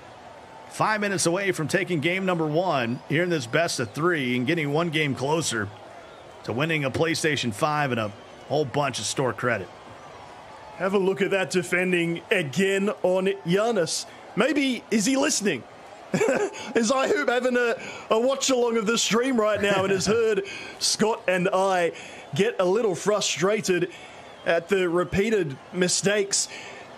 5 minutes away from taking game number 1 here in this best of 3 and getting one game closer to winning a PlayStation 5 and a whole bunch of store credit. Have a look at that defending again on Giannis. Maybe, is he listening? Is iHoop having a watch along of the stream right now and has heard Scott and I get a little frustrated at the repeated mistakes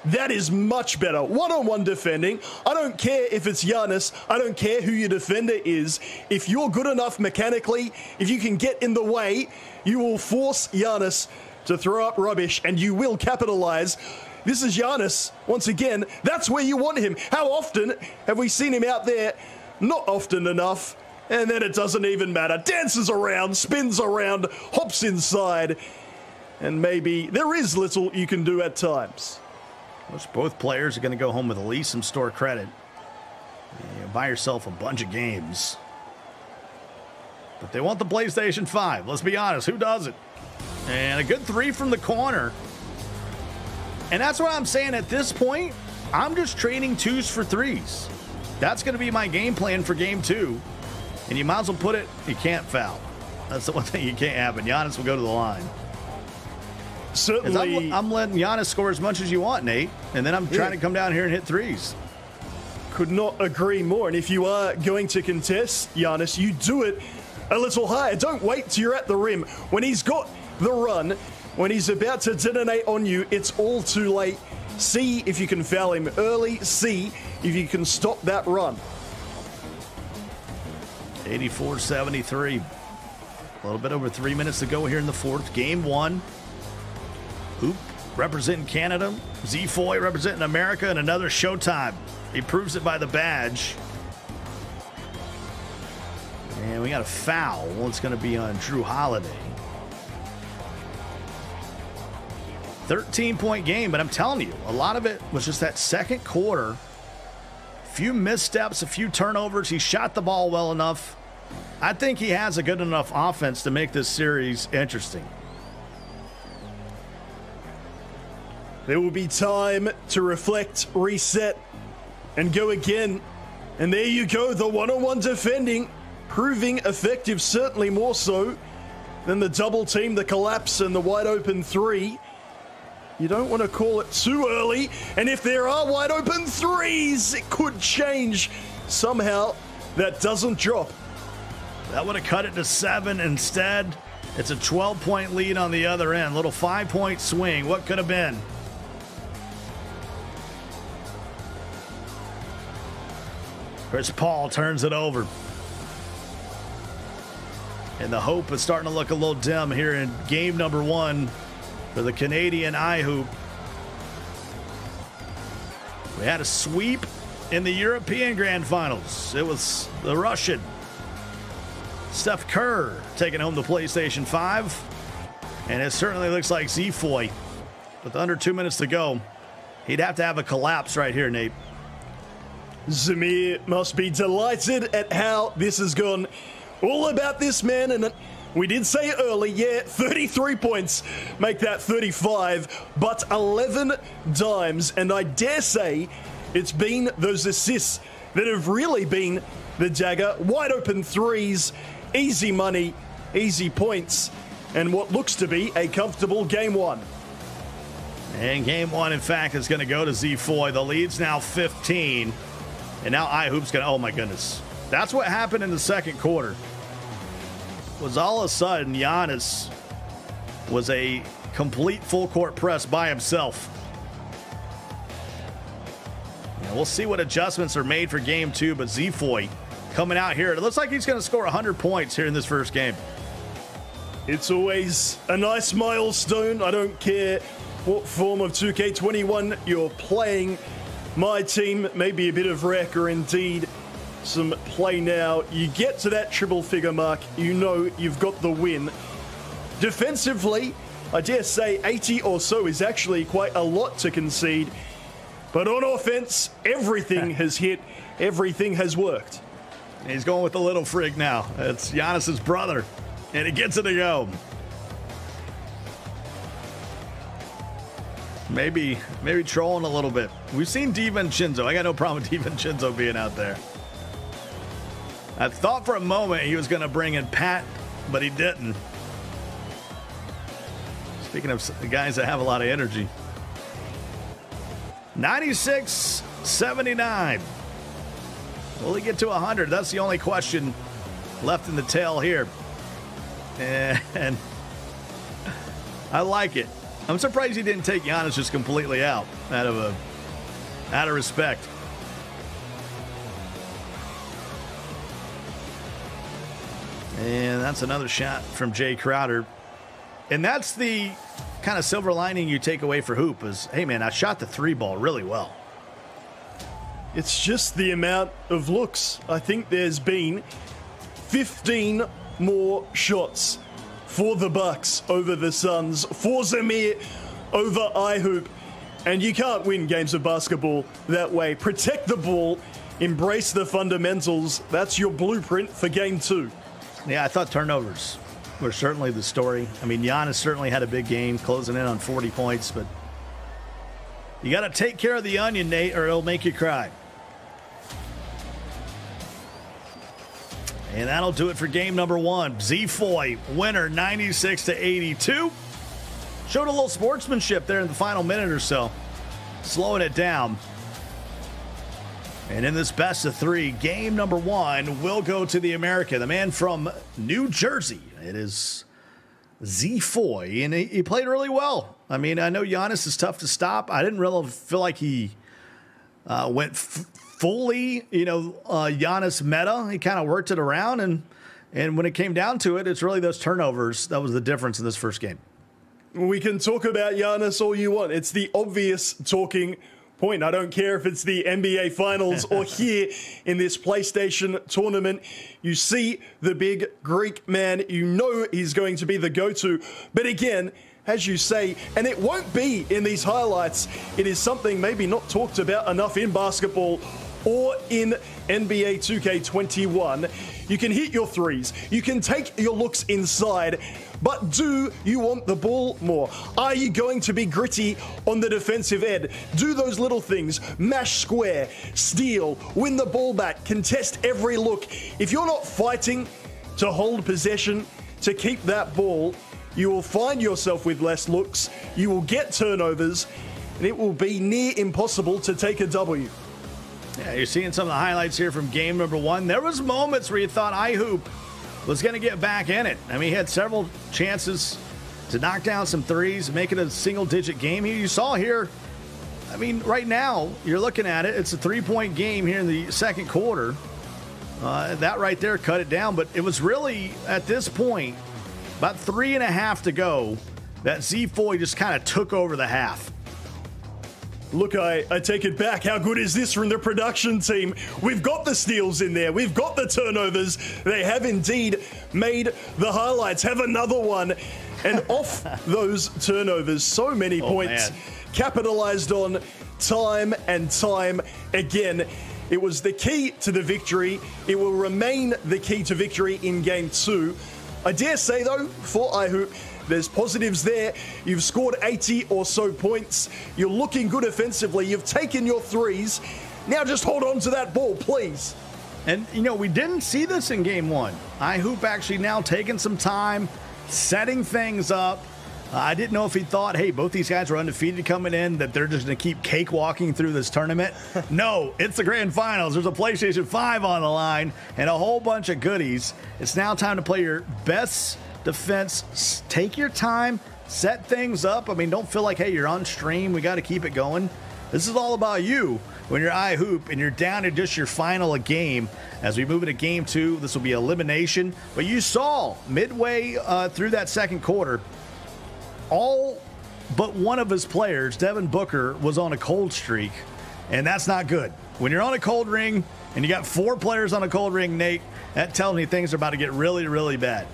That is much better. One-on-one defending. I don't care if it's Giannis. I don't care who your defender is. If you're good enough mechanically, if you can get in the way, you will force Giannis to throw up rubbish, and you will capitalize. This is Giannis. Once again, that's where you want him. How often have we seen him out there? Not often enough. And then it doesn't even matter. Dances around, spins around, hops inside. And maybe there is little you can do at times. Which both players are going to go home with at least some store credit. Buy yourself a bunch of games. But they want the PlayStation 5. Let's be honest, who doesn't? And a good three from the corner. And that's what I'm saying at this point. I'm just trading twos for threes. That's going to be my game plan for game two. And you might as well put it, you can't foul. That's the one thing you can't happen. Giannis will go to the line. Certainly. I'm letting Giannis score as much as you want, Nate. And then I'm trying to come down here and hit threes. Could not agree more. And if you are going to contest Giannis, you do it a little higher. Don't wait till you're at the rim. When he's got the run, when he's about to detonate on you, it's all too late. See if you can foul him early. See if you can stop that run. 84-73. A little bit over 3 minutes to go here in the fourth. Game one. Hoop representing Canada. Z-Foy representing America, and another Showtime. He proves it by the badge. And we got a foul. Well, it's going to be on Drew Holiday. 13-point game, but I'm telling you, a lot of it was just that second quarter. A few missteps, a few turnovers. He shot the ball well enough. I think he has a good enough offense to make this series interesting. There will be time to reflect, reset, and go again. And there you go, the one-on-one defending, proving effective, certainly more so than the double team, the collapse, and the wide open three. You don't want to call it too early, and if there are wide open threes, it could change somehow. That doesn't drop. That would have cut it to 7. Instead, it's a 12-point lead on the other end. Little 5-point swing. What could have been? Chris Paul turns it over. And the hope is starting to look a little dim here in game number one for the Canadian I-Hoop. We had a sweep in the European Grand Finals. It was the Russian Steph Kerr taking home the PlayStation 5. And it certainly looks like Z-Foy, with under 2 minutes to go, he'd have to have a collapse right here, Nate. Zamir must be delighted at how this has gone. All about this man, and we did say early, 33 points make that 35, but 11 dimes, and I dare say it's been those assists that have really been the dagger. Wide open threes, easy money, easy points, and what looks to be a comfortable game one. And game one, in fact, is going to go to Z-Foy. The lead's now 15. And now I-Hoop's going to, oh my goodness. That's what happened in the second quarter. Was all of a sudden, Giannis was a complete full court press by himself. And we'll see what adjustments are made for game two, but Z-Foy coming out here. It looks like he's going to score 100 points here in this first game. It's always a nice milestone. I don't care what form of 2K21 you're playing. My team may be a bit of wreck, or indeed some play now. You get to that triple figure mark, you know you've got the win. Defensively, I dare say 80 or so is actually quite a lot to concede. But on offense, everything has hit, everything has worked. He's going with the little frig now. It's Giannis's brother, and he gets it to go. Maybe trolling a little bit. We've seen DiVincenzo. I got no problem with DiVincenzo being out there. I thought for a moment he was going to bring in Pat, but he didn't. Speaking of the guys that have a lot of energy. 96-79. Will he get to 100? That's the only question left in the tail here. And I like it. I'm surprised he didn't take Giannis just completely out of respect. And that's another shot from Jay Crowder. And that's the kind of silver lining you take away for Hoop is, hey, man, I shot the 3 ball really well. It's just the amount of looks. I think there's been 15 more shots for the Bucks over the Suns, for Zamir over iHoop. And you can't win games of basketball that way. Protect the ball, embrace the fundamentals. That's your blueprint for game 2. Yeah, I thought turnovers were certainly the story. I mean, Giannis certainly had a big game, closing in on 40 points, but you got to take care of the onion, Nate, or it'll make you cry. And that'll do it for game number 1. Z-Foy, winner 96-82. Showed a little sportsmanship there in the final minute or so, slowing it down. And in this best of 3, game number 1 will go to the American, the man from New Jersey. It is Z-Foy, and he played really well. I mean, I know Giannis is tough to stop. I didn't really feel like he went fully, Giannis meta. He kind of worked it around, and when it came down to it, it's really those turnovers that was the difference in this first game. We can talk about Giannis all you want. It's the obvious talking point. I don't care if it's the NBA Finals or here in this PlayStation tournament. You see the big Greek man, you know he's going to be the go-to. But again, as you say, and it won't be in these highlights, it is something maybe not talked about enough in basketball or in NBA 2K21. You can hit your threes, you can take your looks inside, but do you want the ball more? Are you going to be gritty on the defensive end? Do those little things, mash square, steal, win the ball back, contest every look. If you're not fighting to hold possession, to keep that ball, you will find yourself with less looks, you will get turnovers, and it will be near impossible to take a W. Yeah, you're seeing some of the highlights here from game number 1. There was moments where you thought iHoop was going to get back in it. I mean, he had several chances to knock down some threes, make it a single-digit game. You saw here, I mean, right now, you're looking at it, it's a 3-point game here in the second quarter. That right there cut it down, but it was really, at this point, about 3.5 to go, that Z-Foy just kind of took over the half. Look, I take it back. How good is this from the production team? We've got the steals in there. We've got the turnovers. They have indeed made the highlights. Have another one. And off those turnovers, so many points capitalized on time and time again. It was the key to the victory. It will remain the key to victory in game 2. I dare say, though, for iHoop, there's positives there. You've scored 80 or so points. You're looking good offensively. You've taken your threes. Now just hold on to that ball, please. And, we didn't see this in game 1. iHoop actually now taking some time, setting things up. I didn't know if he thought, hey, both these guys were undefeated coming in, that they're just going to keep cakewalking through this tournament. No, it's the grand finals. There's a PlayStation 5 on the line and a whole bunch of goodies. It's now time to play your best defense. Take your time, set things up. I mean, don't feel like, hey, you're on stream. We got to keep it going. This is all about you when you're iHoop and you're down to just your final game. As we move into game 2, this will be elimination. But you saw midway through that second quarter, all but one of his players, Devin Booker, was on a cold streak, and that's not good. When you're on a cold ring and you got 4 players on a cold ring, Nate, that tells me things are about to get really, really bad.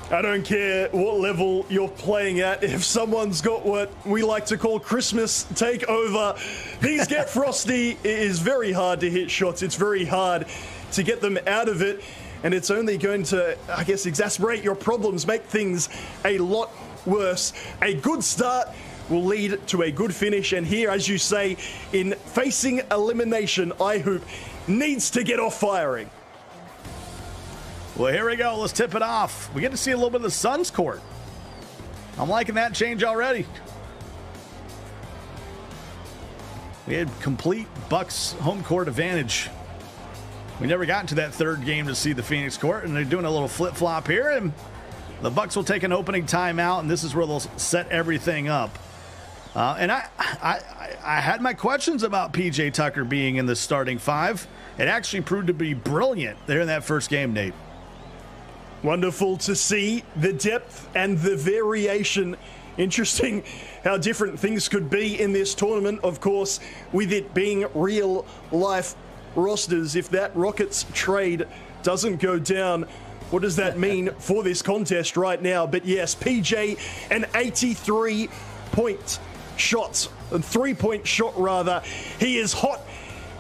I don't care what level you're playing at. If someone's got what we like to call Christmas takeover, these get frosty. It is very hard to hit shots. It's very hard to get them out of it, and it's only going to, I guess, exacerbate your problems, make things a lot worse. A good start will lead to a good finish, and here, as you say, in facing elimination, iHoop needs to get off firing. Well, here we go. Let's tip it off. We get to see a little bit of the Suns court. I'm liking that change already. We had complete Bucks home court advantage. We never got into that third game to see the Phoenix court, and they're doing a little flip-flop here, and The Bucks will take an opening timeout, and this is where they'll set everything up. And I had my questions about P.J. Tucker being in the starting five. It actually proved to be brilliant there in that first game, Nate. Wonderful to see the depth and the variation. Interesting how different things could be in this tournament, of course, with it being real-life rosters. If that Rockets trade doesn't go down, what does that mean for this contest right now? But yes, PJ, an 83-point shot, a three-point shot rather. He is hot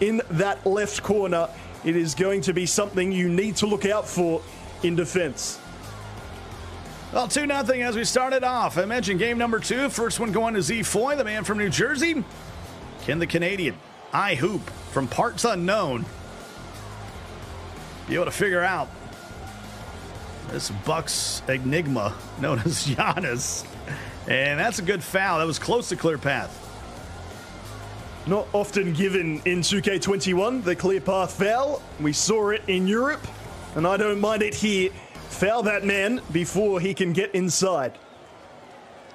in that left corner. It is going to be something you need to look out for in defense. Well, 2-0 as we started off. I mentioned game number 2. First one going to Z Foy, the man from New Jersey. Ken the Canadian. I hoop from parts unknown. Be able to figure out this Bucks enigma known as Giannis. And that's a good foul. That was close to clear path. Not often given in 2K21, the clear path foul. We saw it in Europe, and I don't mind it here. Foul that man before he can get inside.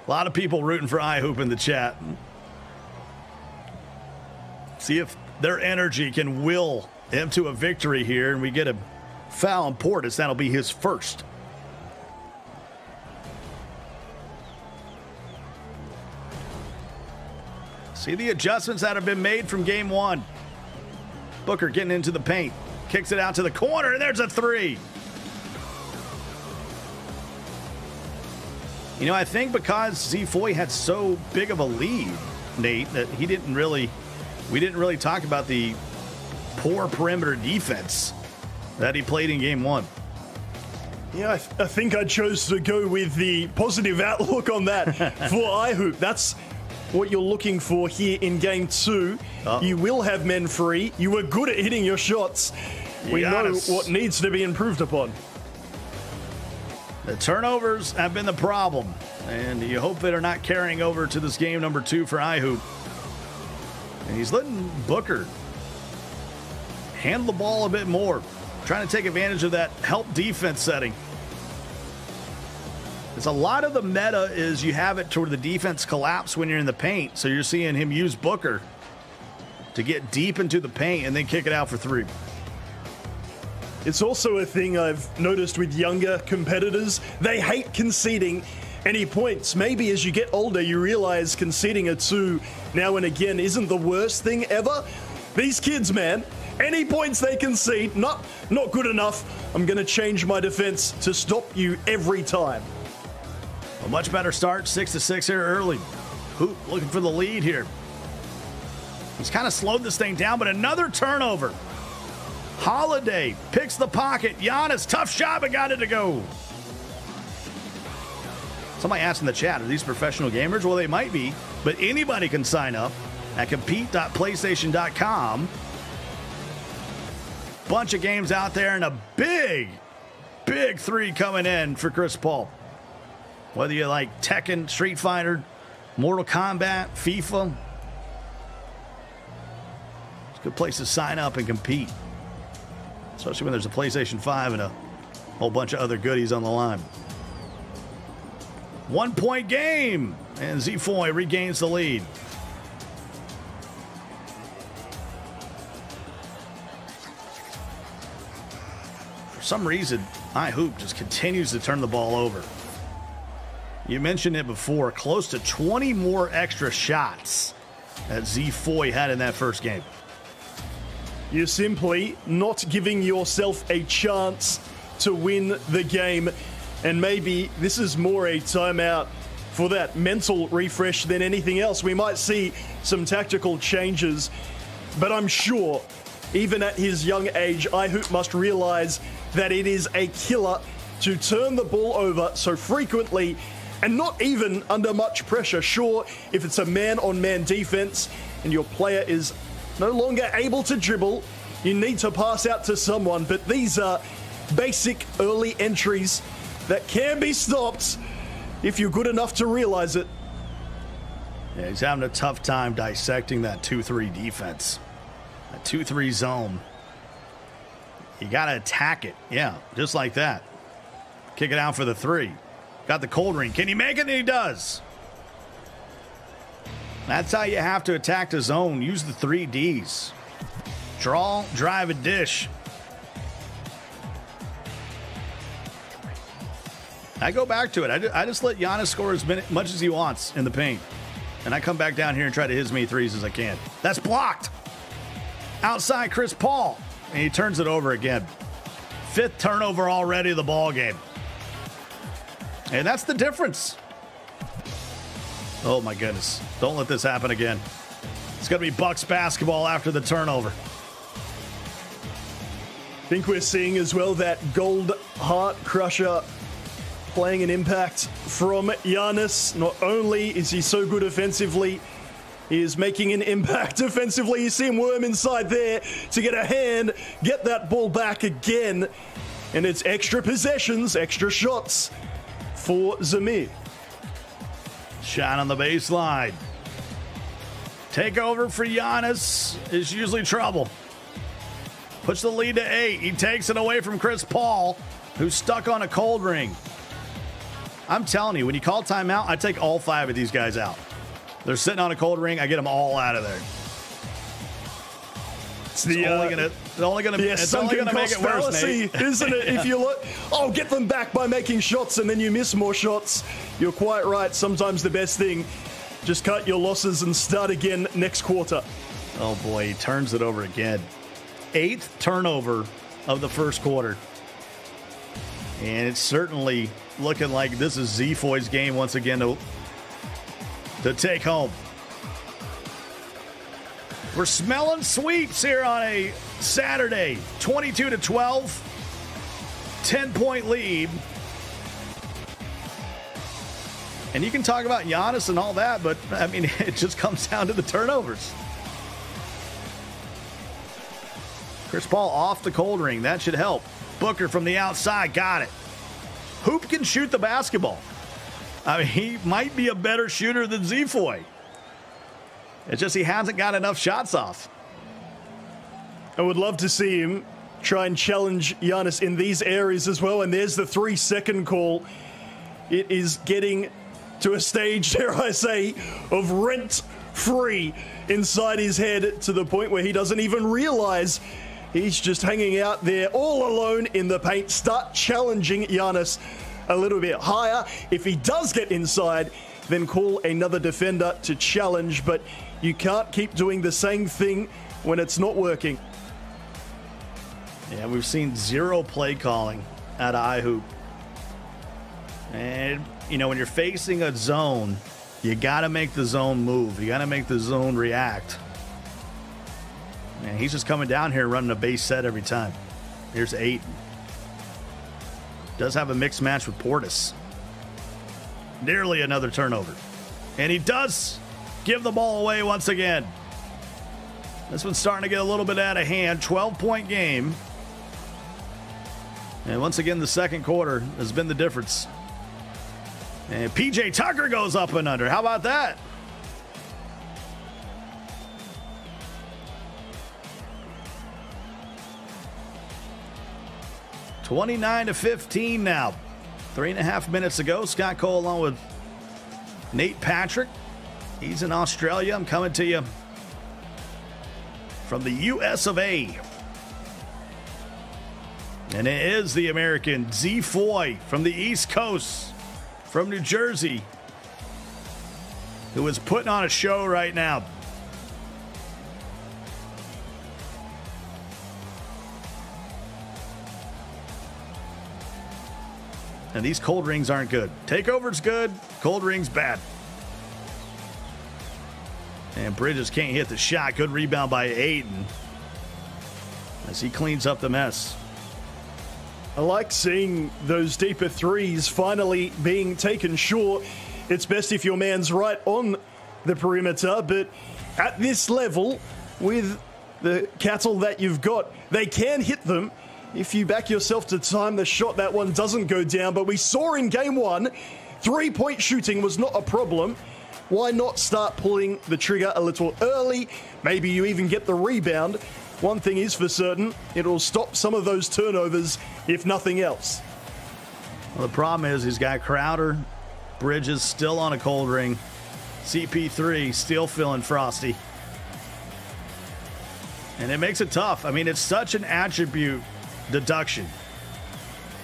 A lot of people rooting for iHoop in the chat. See if their energy can will him to a victory here, and we get a foul on Portis. That'll be his first. See the adjustments that have been made from game 1. Booker getting into the paint. Kicks it out to the corner, and there's a three. You know, I think because Z Foy had so big of a lead, Nate, that we didn't really talk about the poor perimeter defense that he played in game 1. Yeah, I think I chose to go with the positive outlook on that for iHoop. That's what you're looking for here in game 2. You will have men free. You were good at hitting your shots. We know what needs to be improved upon. The turnovers have been the problem, and you hope that are not carrying over to this game number 2 for iHoop. And he's letting Booker handle the ball a bit more, trying to take advantage of that help defense setting. Because a lot of the meta is you have it toward the defense collapse when you're in the paint, so you're seeing him use Booker to get deep into the paint and then kick it out for 3. It's also a thing I've noticed with younger competitors. They hate conceding any points. Maybe as you get older, you realize conceding a 2 now and again isn't the worst thing ever. These kids, man, any points they concede, not good enough. I'm going to change my defense to stop you every time. A much better start, 6-6 here early. Hoop looking for the lead here. He's kind of slowed this thing down, but another turnover. Holiday picks the pocket. Giannis, tough shot, but got it to go. Somebody asked in the chat, are these professional gamers? Well, they might be, but anybody can sign up at compete.playstation.com. Bunch of games out there, and a big 3 coming in for Chris Paul. Whether you like Tekken, Street Fighter, Mortal Kombat, FIFA, it's a good place to sign up and compete. Especially when there's a PlayStation 5 and a whole bunch of other goodies on the line. 1-point game, and Z Foy regains the lead. For some reason, iHoop just continues to turn the ball over. You mentioned it before, close to 20 more extra shots that Z Foy had in that first game. You're simply not giving yourself a chance to win the game. And maybe this is more a timeout for that mental refresh than anything else. We might see some tactical changes, but I'm sure, even at his young age, iHoop must realize that it is a killer to turn the ball over so frequently and not even under much pressure. Sure, if it's a man-on-man defense and your player is no longer able to dribble, you need to pass out to someone, but these are basic early entries that can be stopped if you're good enough to realize it. Yeah, he's having a tough time dissecting that 2-3 defense. That 2-3 zone. You got to attack it. Yeah, just like that. Kick it out for the 3. Got the cold ring. Can he make it? And he does. That's how you have to attack the zone. Use the 3 Ds. Draw, drive, and dish. I go back to it. I just let Giannis score as much as he wants in the paint. And I come back down here and try to hit as many threes as I can. That's blocked. Outside Chris Paul. And he turns it over again. 5th turnover already of the ball game. And that's the difference. Oh, my goodness. Don't let this happen again. It's going to be Bucks basketball after the turnover. I think we're seeing as well that gold heart crusher playing an impact from Giannis. Not only is he so good offensively, he is making an impact defensively. You see him worm inside there to get a hand, get that ball back again. And it's extra possessions, extra shots for Zamir. Shot on the baseline. Takeover for Giannis is usually trouble. Puts the lead to 8. He takes it away from Chris Paul, who's stuck on a cold ring. I'm telling you, when you call timeout, I take all 5 of these guys out. They're sitting on a cold ring. I get them all out of there. It's only gonna make it worse, Nate. Isn't it? If you look, get them back by making shots and then you miss more shots. You're quite right. Sometimes the best thing, just cut your losses and start again next quarter. Oh boy, he turns it over again. 8th turnover of the first quarter. And it's certainly looking like this is Z-Foy's game once again to take home. We're smelling sweeps here on a Saturday. 22-12. 10-point lead. And you can talk about Giannis and all that, but, I mean, it just comes down to the turnovers. Chris Paul off the cold ring. That should help. Booker from the outside. Got it. Hoop can shoot the basketball. I mean, he might be a better shooter than Z-Foy. It's just he hasn't got enough shots off. I would love to see him try and challenge Giannis in these areas as well. And there's the 3-second call. It is getting to a stage, dare I say, of rent-free inside his head to the point where he doesn't even realize he's just hanging out there all alone in the paint. Start challenging Giannis a little bit higher. If he does get inside, then call another defender to challenge. But you can't keep doing the same thing when it's not working. Yeah, we've seen 0 play calling out of iHoop. And, you know, when you're facing a zone, you got to make the zone move. You got to make the zone react. And he's just coming down here running a base set every time. Here's 8. Does have a mixed match with Portis. Nearly another turnover. And he does give the ball away once again. This one's starting to get a little bit out of hand. 12-point game. And once again, the second quarter has been the difference. And PJ Tucker goes up and under. How about that? (29-15) now. 3.5 minutes ago. Scott Cole along with Nate Patrick. He's in Australia. I'm coming to you from the US of A. And it is the American Z-Foy from the East Coast, from New Jersey, who is putting on a show right now. And these cold rings aren't good. Takeover's good, cold rings bad. And Bridges can't hit the shot. Good rebound by Ayton as he cleans up the mess. I like seeing those deeper threes finally being taken short. It's best if your man's right on the perimeter, but at this level, with the cattle that you've got, they can hit them. If you back yourself to time the shot, that one doesn't go down. But we saw in game 1, 3-point shooting was not a problem. Why not start pulling the trigger a little early? Maybe you even get the rebound. One thing is for certain, it'll stop some of those turnovers, if nothing else. Well, the problem is he's got Crowder, Bridges still on a cold ring, CP3 still feeling frosty. And it makes it tough. I mean, it's such an attribute deduction.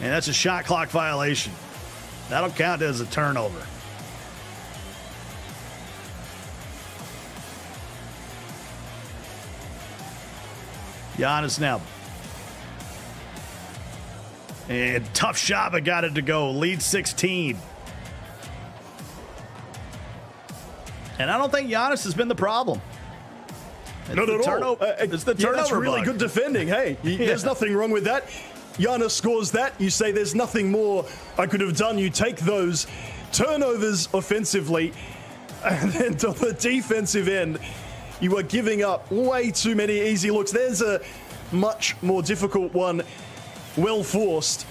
And that's a shot clock violation. That'll count as a turnover. Giannis now. And tough shot, but got it to go. Lead 16. And I don't think Giannis has been the problem. Not at all. It's the turnover that's really bug. good defending. Hey, there's nothing wrong with that. Giannis scores that. You say there's nothing more I could have done. You take those turnovers offensively, and then to the defensive end, you are giving up way too many easy looks. There's a much more difficult one, well forced.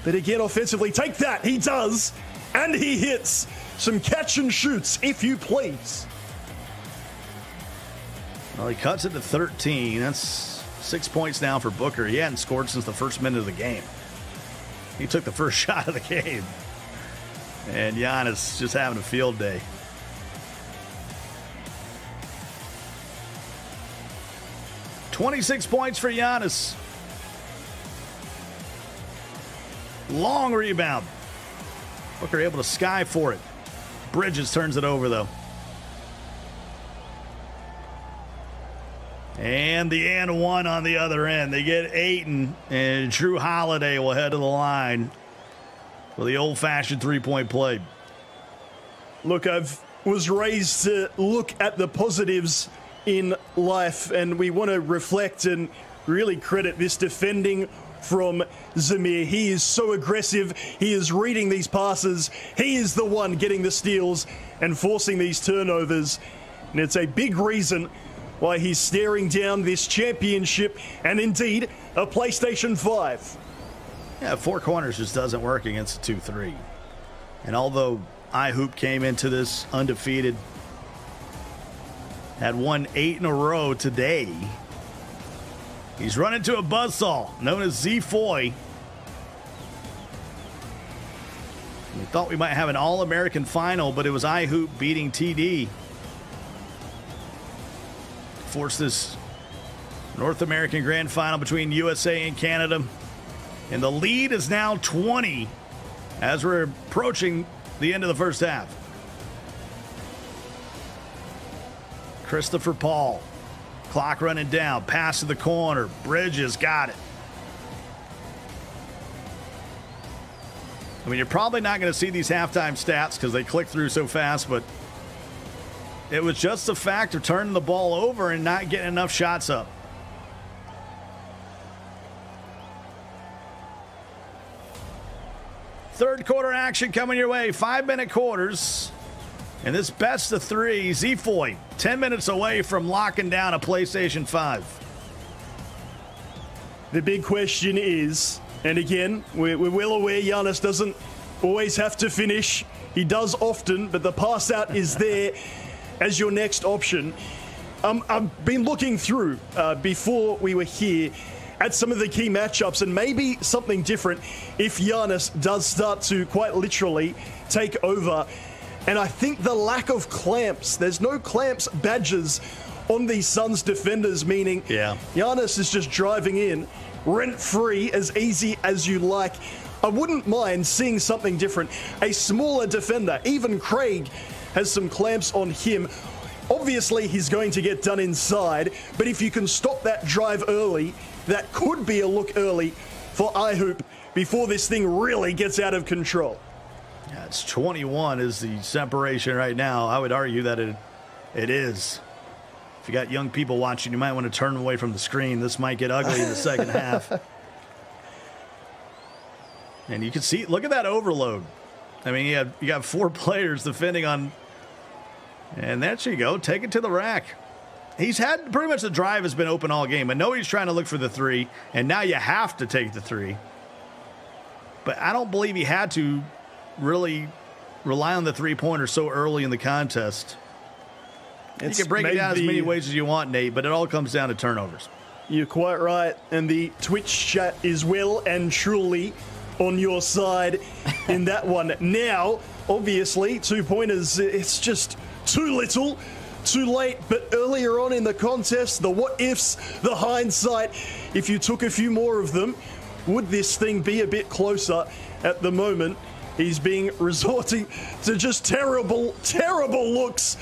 But again, offensively, take that. He does, and he hits. Some catch and shoots, if you please. Well, he cuts it to 13. That's 6 points now for Booker. He hadn't scored since the first minute of the game. He took the first shot of the game. And Giannis just having a field day. $26 points for Giannis. Long rebound. Booker able to sky for it. Bridges turns it over, though. And the and one on the other end. They get Ayton, and Drew Holiday will head to the line for the old-fashioned three-point play. Look, I was raised to look at the positives in life, and we want to reflect and really credit this defending from Zamir. He is so aggressive. He is reading these passes. He is the one getting the steals and forcing these turnovers. And it's a big reason why he's staring down this championship and indeed a PlayStation 5. Yeah, four corners just doesn't work against a 2-3. And although iHoop came into this undefeated, had won 8 in a row today, he's run into a buzzsaw known as Z-Foy. We thought we might have an All-American final, but it was iHoop beating TD. Forced this North American Grand Final between USA and Canada. And the lead is now 20 as we're approaching the end of the first half. Christopher Paul. Clock running down. Pass to the corner. Bridges got it. I mean, you're probably not going to see these halftime stats because they click through so fast, but it was just the fact of turning the ball over and not getting enough shots up. Third quarter action coming your way. 5-minute quarters. And this best of three, Z-Foy, 10 minutes away from locking down a PlayStation 5. The big question is, and again, we're well aware Giannis doesn't always have to finish. He does often, but the pass out is there as your next option. I've been looking through before we were here at some of the key matchups, and maybe something different if Giannis does start to quite literally take over. And I think the lack of clamps, there's no clamps badges on these Suns defenders, meaning Giannis is just driving in rent-free, as easy as you like. I wouldn't mind seeing something different. A smaller defender, even Craig, has some clamps on him. Obviously, he's going to get done inside, but if you can stop that drive early, that could be a look early for iHoop before this thing really gets out of control. Yeah, it's 21 is the separation right now. I would argue that it is. If you got young people watching, you might want to turn away from the screen. This might get ugly in the second half. And you can see, look at that overload. I mean, you got 4 players defending on, and there you go. Take it to the rack. He's had pretty much the drive has been open all game. I know he's trying to look for the 3, and now you have to take the 3. But I don't believe he had to really rely on the 3-pointer so early in the contest. You can break it down as many ways as you want, Nate, but it all comes down to turnovers. You're quite right, and the Twitch chat is well and truly on your side in that one. Now, obviously, 2-pointers, it's just too little, too late. But earlier on in the contest, the what-ifs, the hindsight, if you took a few more of them, would this thing be a bit closer? At the moment, he's being resorting to just terrible, terrible looks.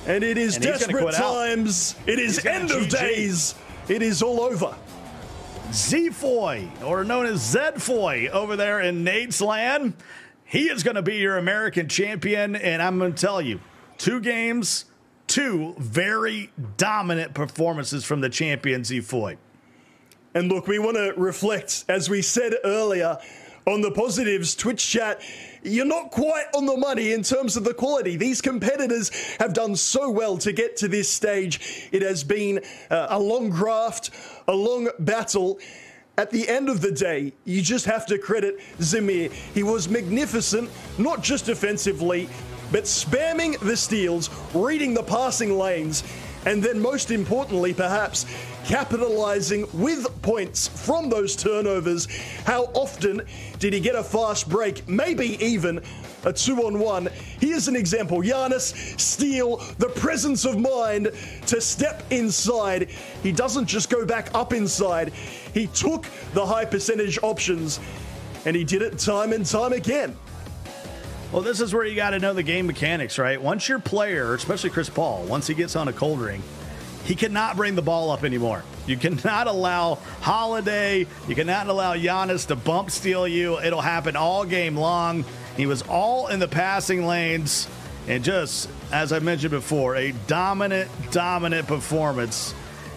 And it is desperate times. It is end of days. It is all over. Z-Foy, or known as Z-Foy, over there in Nate's land. He is going to be your American champion, and I'm going to tell you, 2 games, 2 very dominant performances from the champion Z-Foy. And look, we want to reflect, as we said earlier, on the positives. Twitch chat, you're not quite on the money in terms of the quality. These competitors have done so well to get to this stage. It has been a long graft, a long battle. At the end of the day, you just have to credit Zamir. He was magnificent, not just defensively, but spamming the steals, reading the passing lanes, and then most importantly, perhaps, capitalizing with points from those turnovers. How often did he get a fast break, maybe even a 2-on-1? Here's an example. Giannis, steal, the presence of mind to step inside. He doesn't just go back up inside. He took the high percentage options, and he did it time and time again. Well, this is where you got to know the game mechanics, right? Once your player, especially Chris Paul, once he gets on a cold ring, he cannot bring the ball up anymore. You cannot allow Holiday, you cannot allow Giannis to bump steal you. It'll happen all game long. He was all in the passing lanes, and just, as I mentioned before, a dominant performance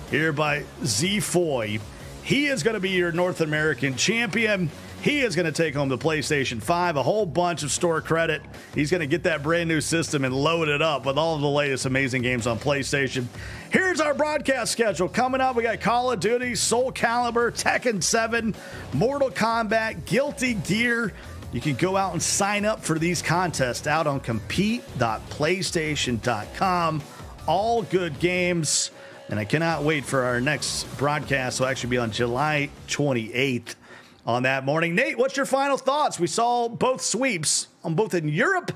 here by Z-Foy. He is going to be your North American champion. He is going to take home the PlayStation 5, a whole bunch of store credit. He's going to get that brand new system and load it up with all of the latest amazing games on PlayStation. Here's our broadcast schedule. Coming up, we got Call of Duty, Soul Calibur, Tekken 7, Mortal Kombat, Guilty Gear. You can go out and sign up for these contests out on compete.playstation.com. All good games. And I cannot wait for our next broadcast. It'll actually be on July 28th. On that morning. Nate, what's your final thoughts? We saw both sweeps on both in Europe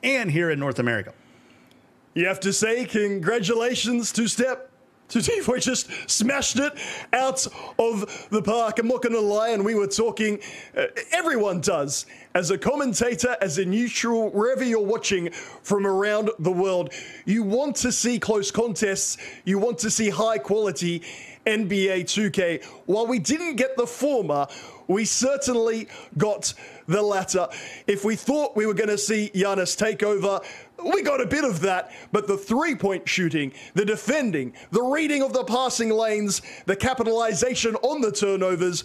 and here in North America. You have to say congratulations to Step. To Z-Foy just smashed it out of the park. I'm not going to lie, and we were talking, everyone does, as a commentator, as a neutral, wherever you're watching from around the world. You want to see close contests. You want to see high quality NBA 2K. While we didn't get the former, we certainly got the latter. If we thought we were going to see Giannis take over, we got a bit of that, but the three-point shooting, the defending, the reading of the passing lanes, the capitalization on the turnovers,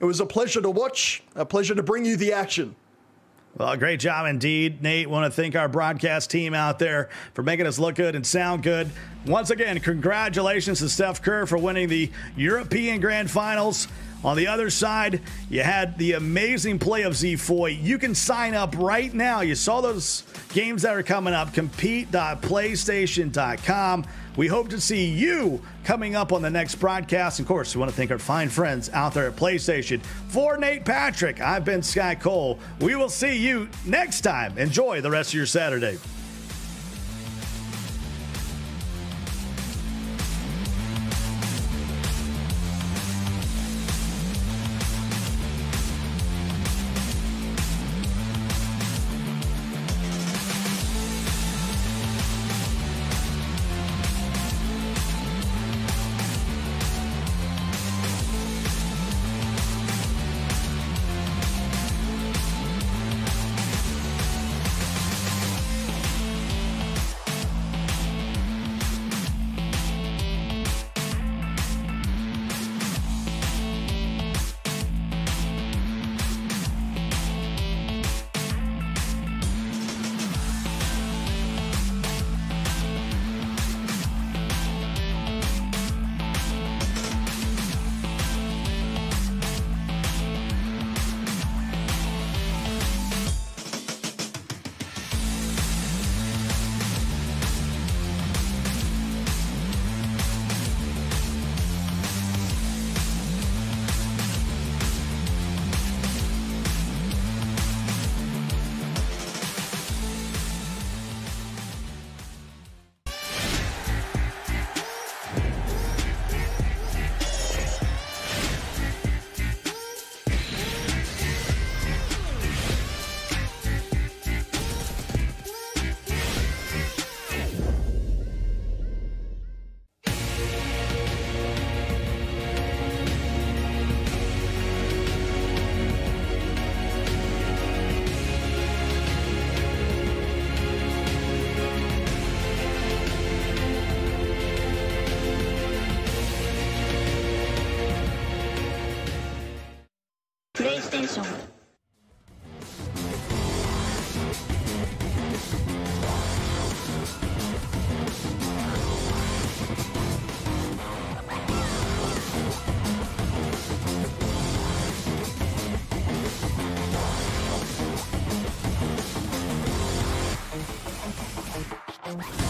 it was a pleasure to watch, a pleasure to bring you the action. Well, great job indeed, Nate. Want to thank our broadcast team out there for making us look good and sound good. Once again, congratulations to Steph Curry for winning the European Grand Finals. On the other side, you had the amazing play of Z-Foy. You can sign up right now. You saw those games that are coming up. Compete.playstation.com. We hope to see you coming up on the next broadcast. Of course, we want to thank our fine friends out there at PlayStation. For Nate Patrick, I've been Sky Cole. We will see you next time. Enjoy the rest of your Saturday. go.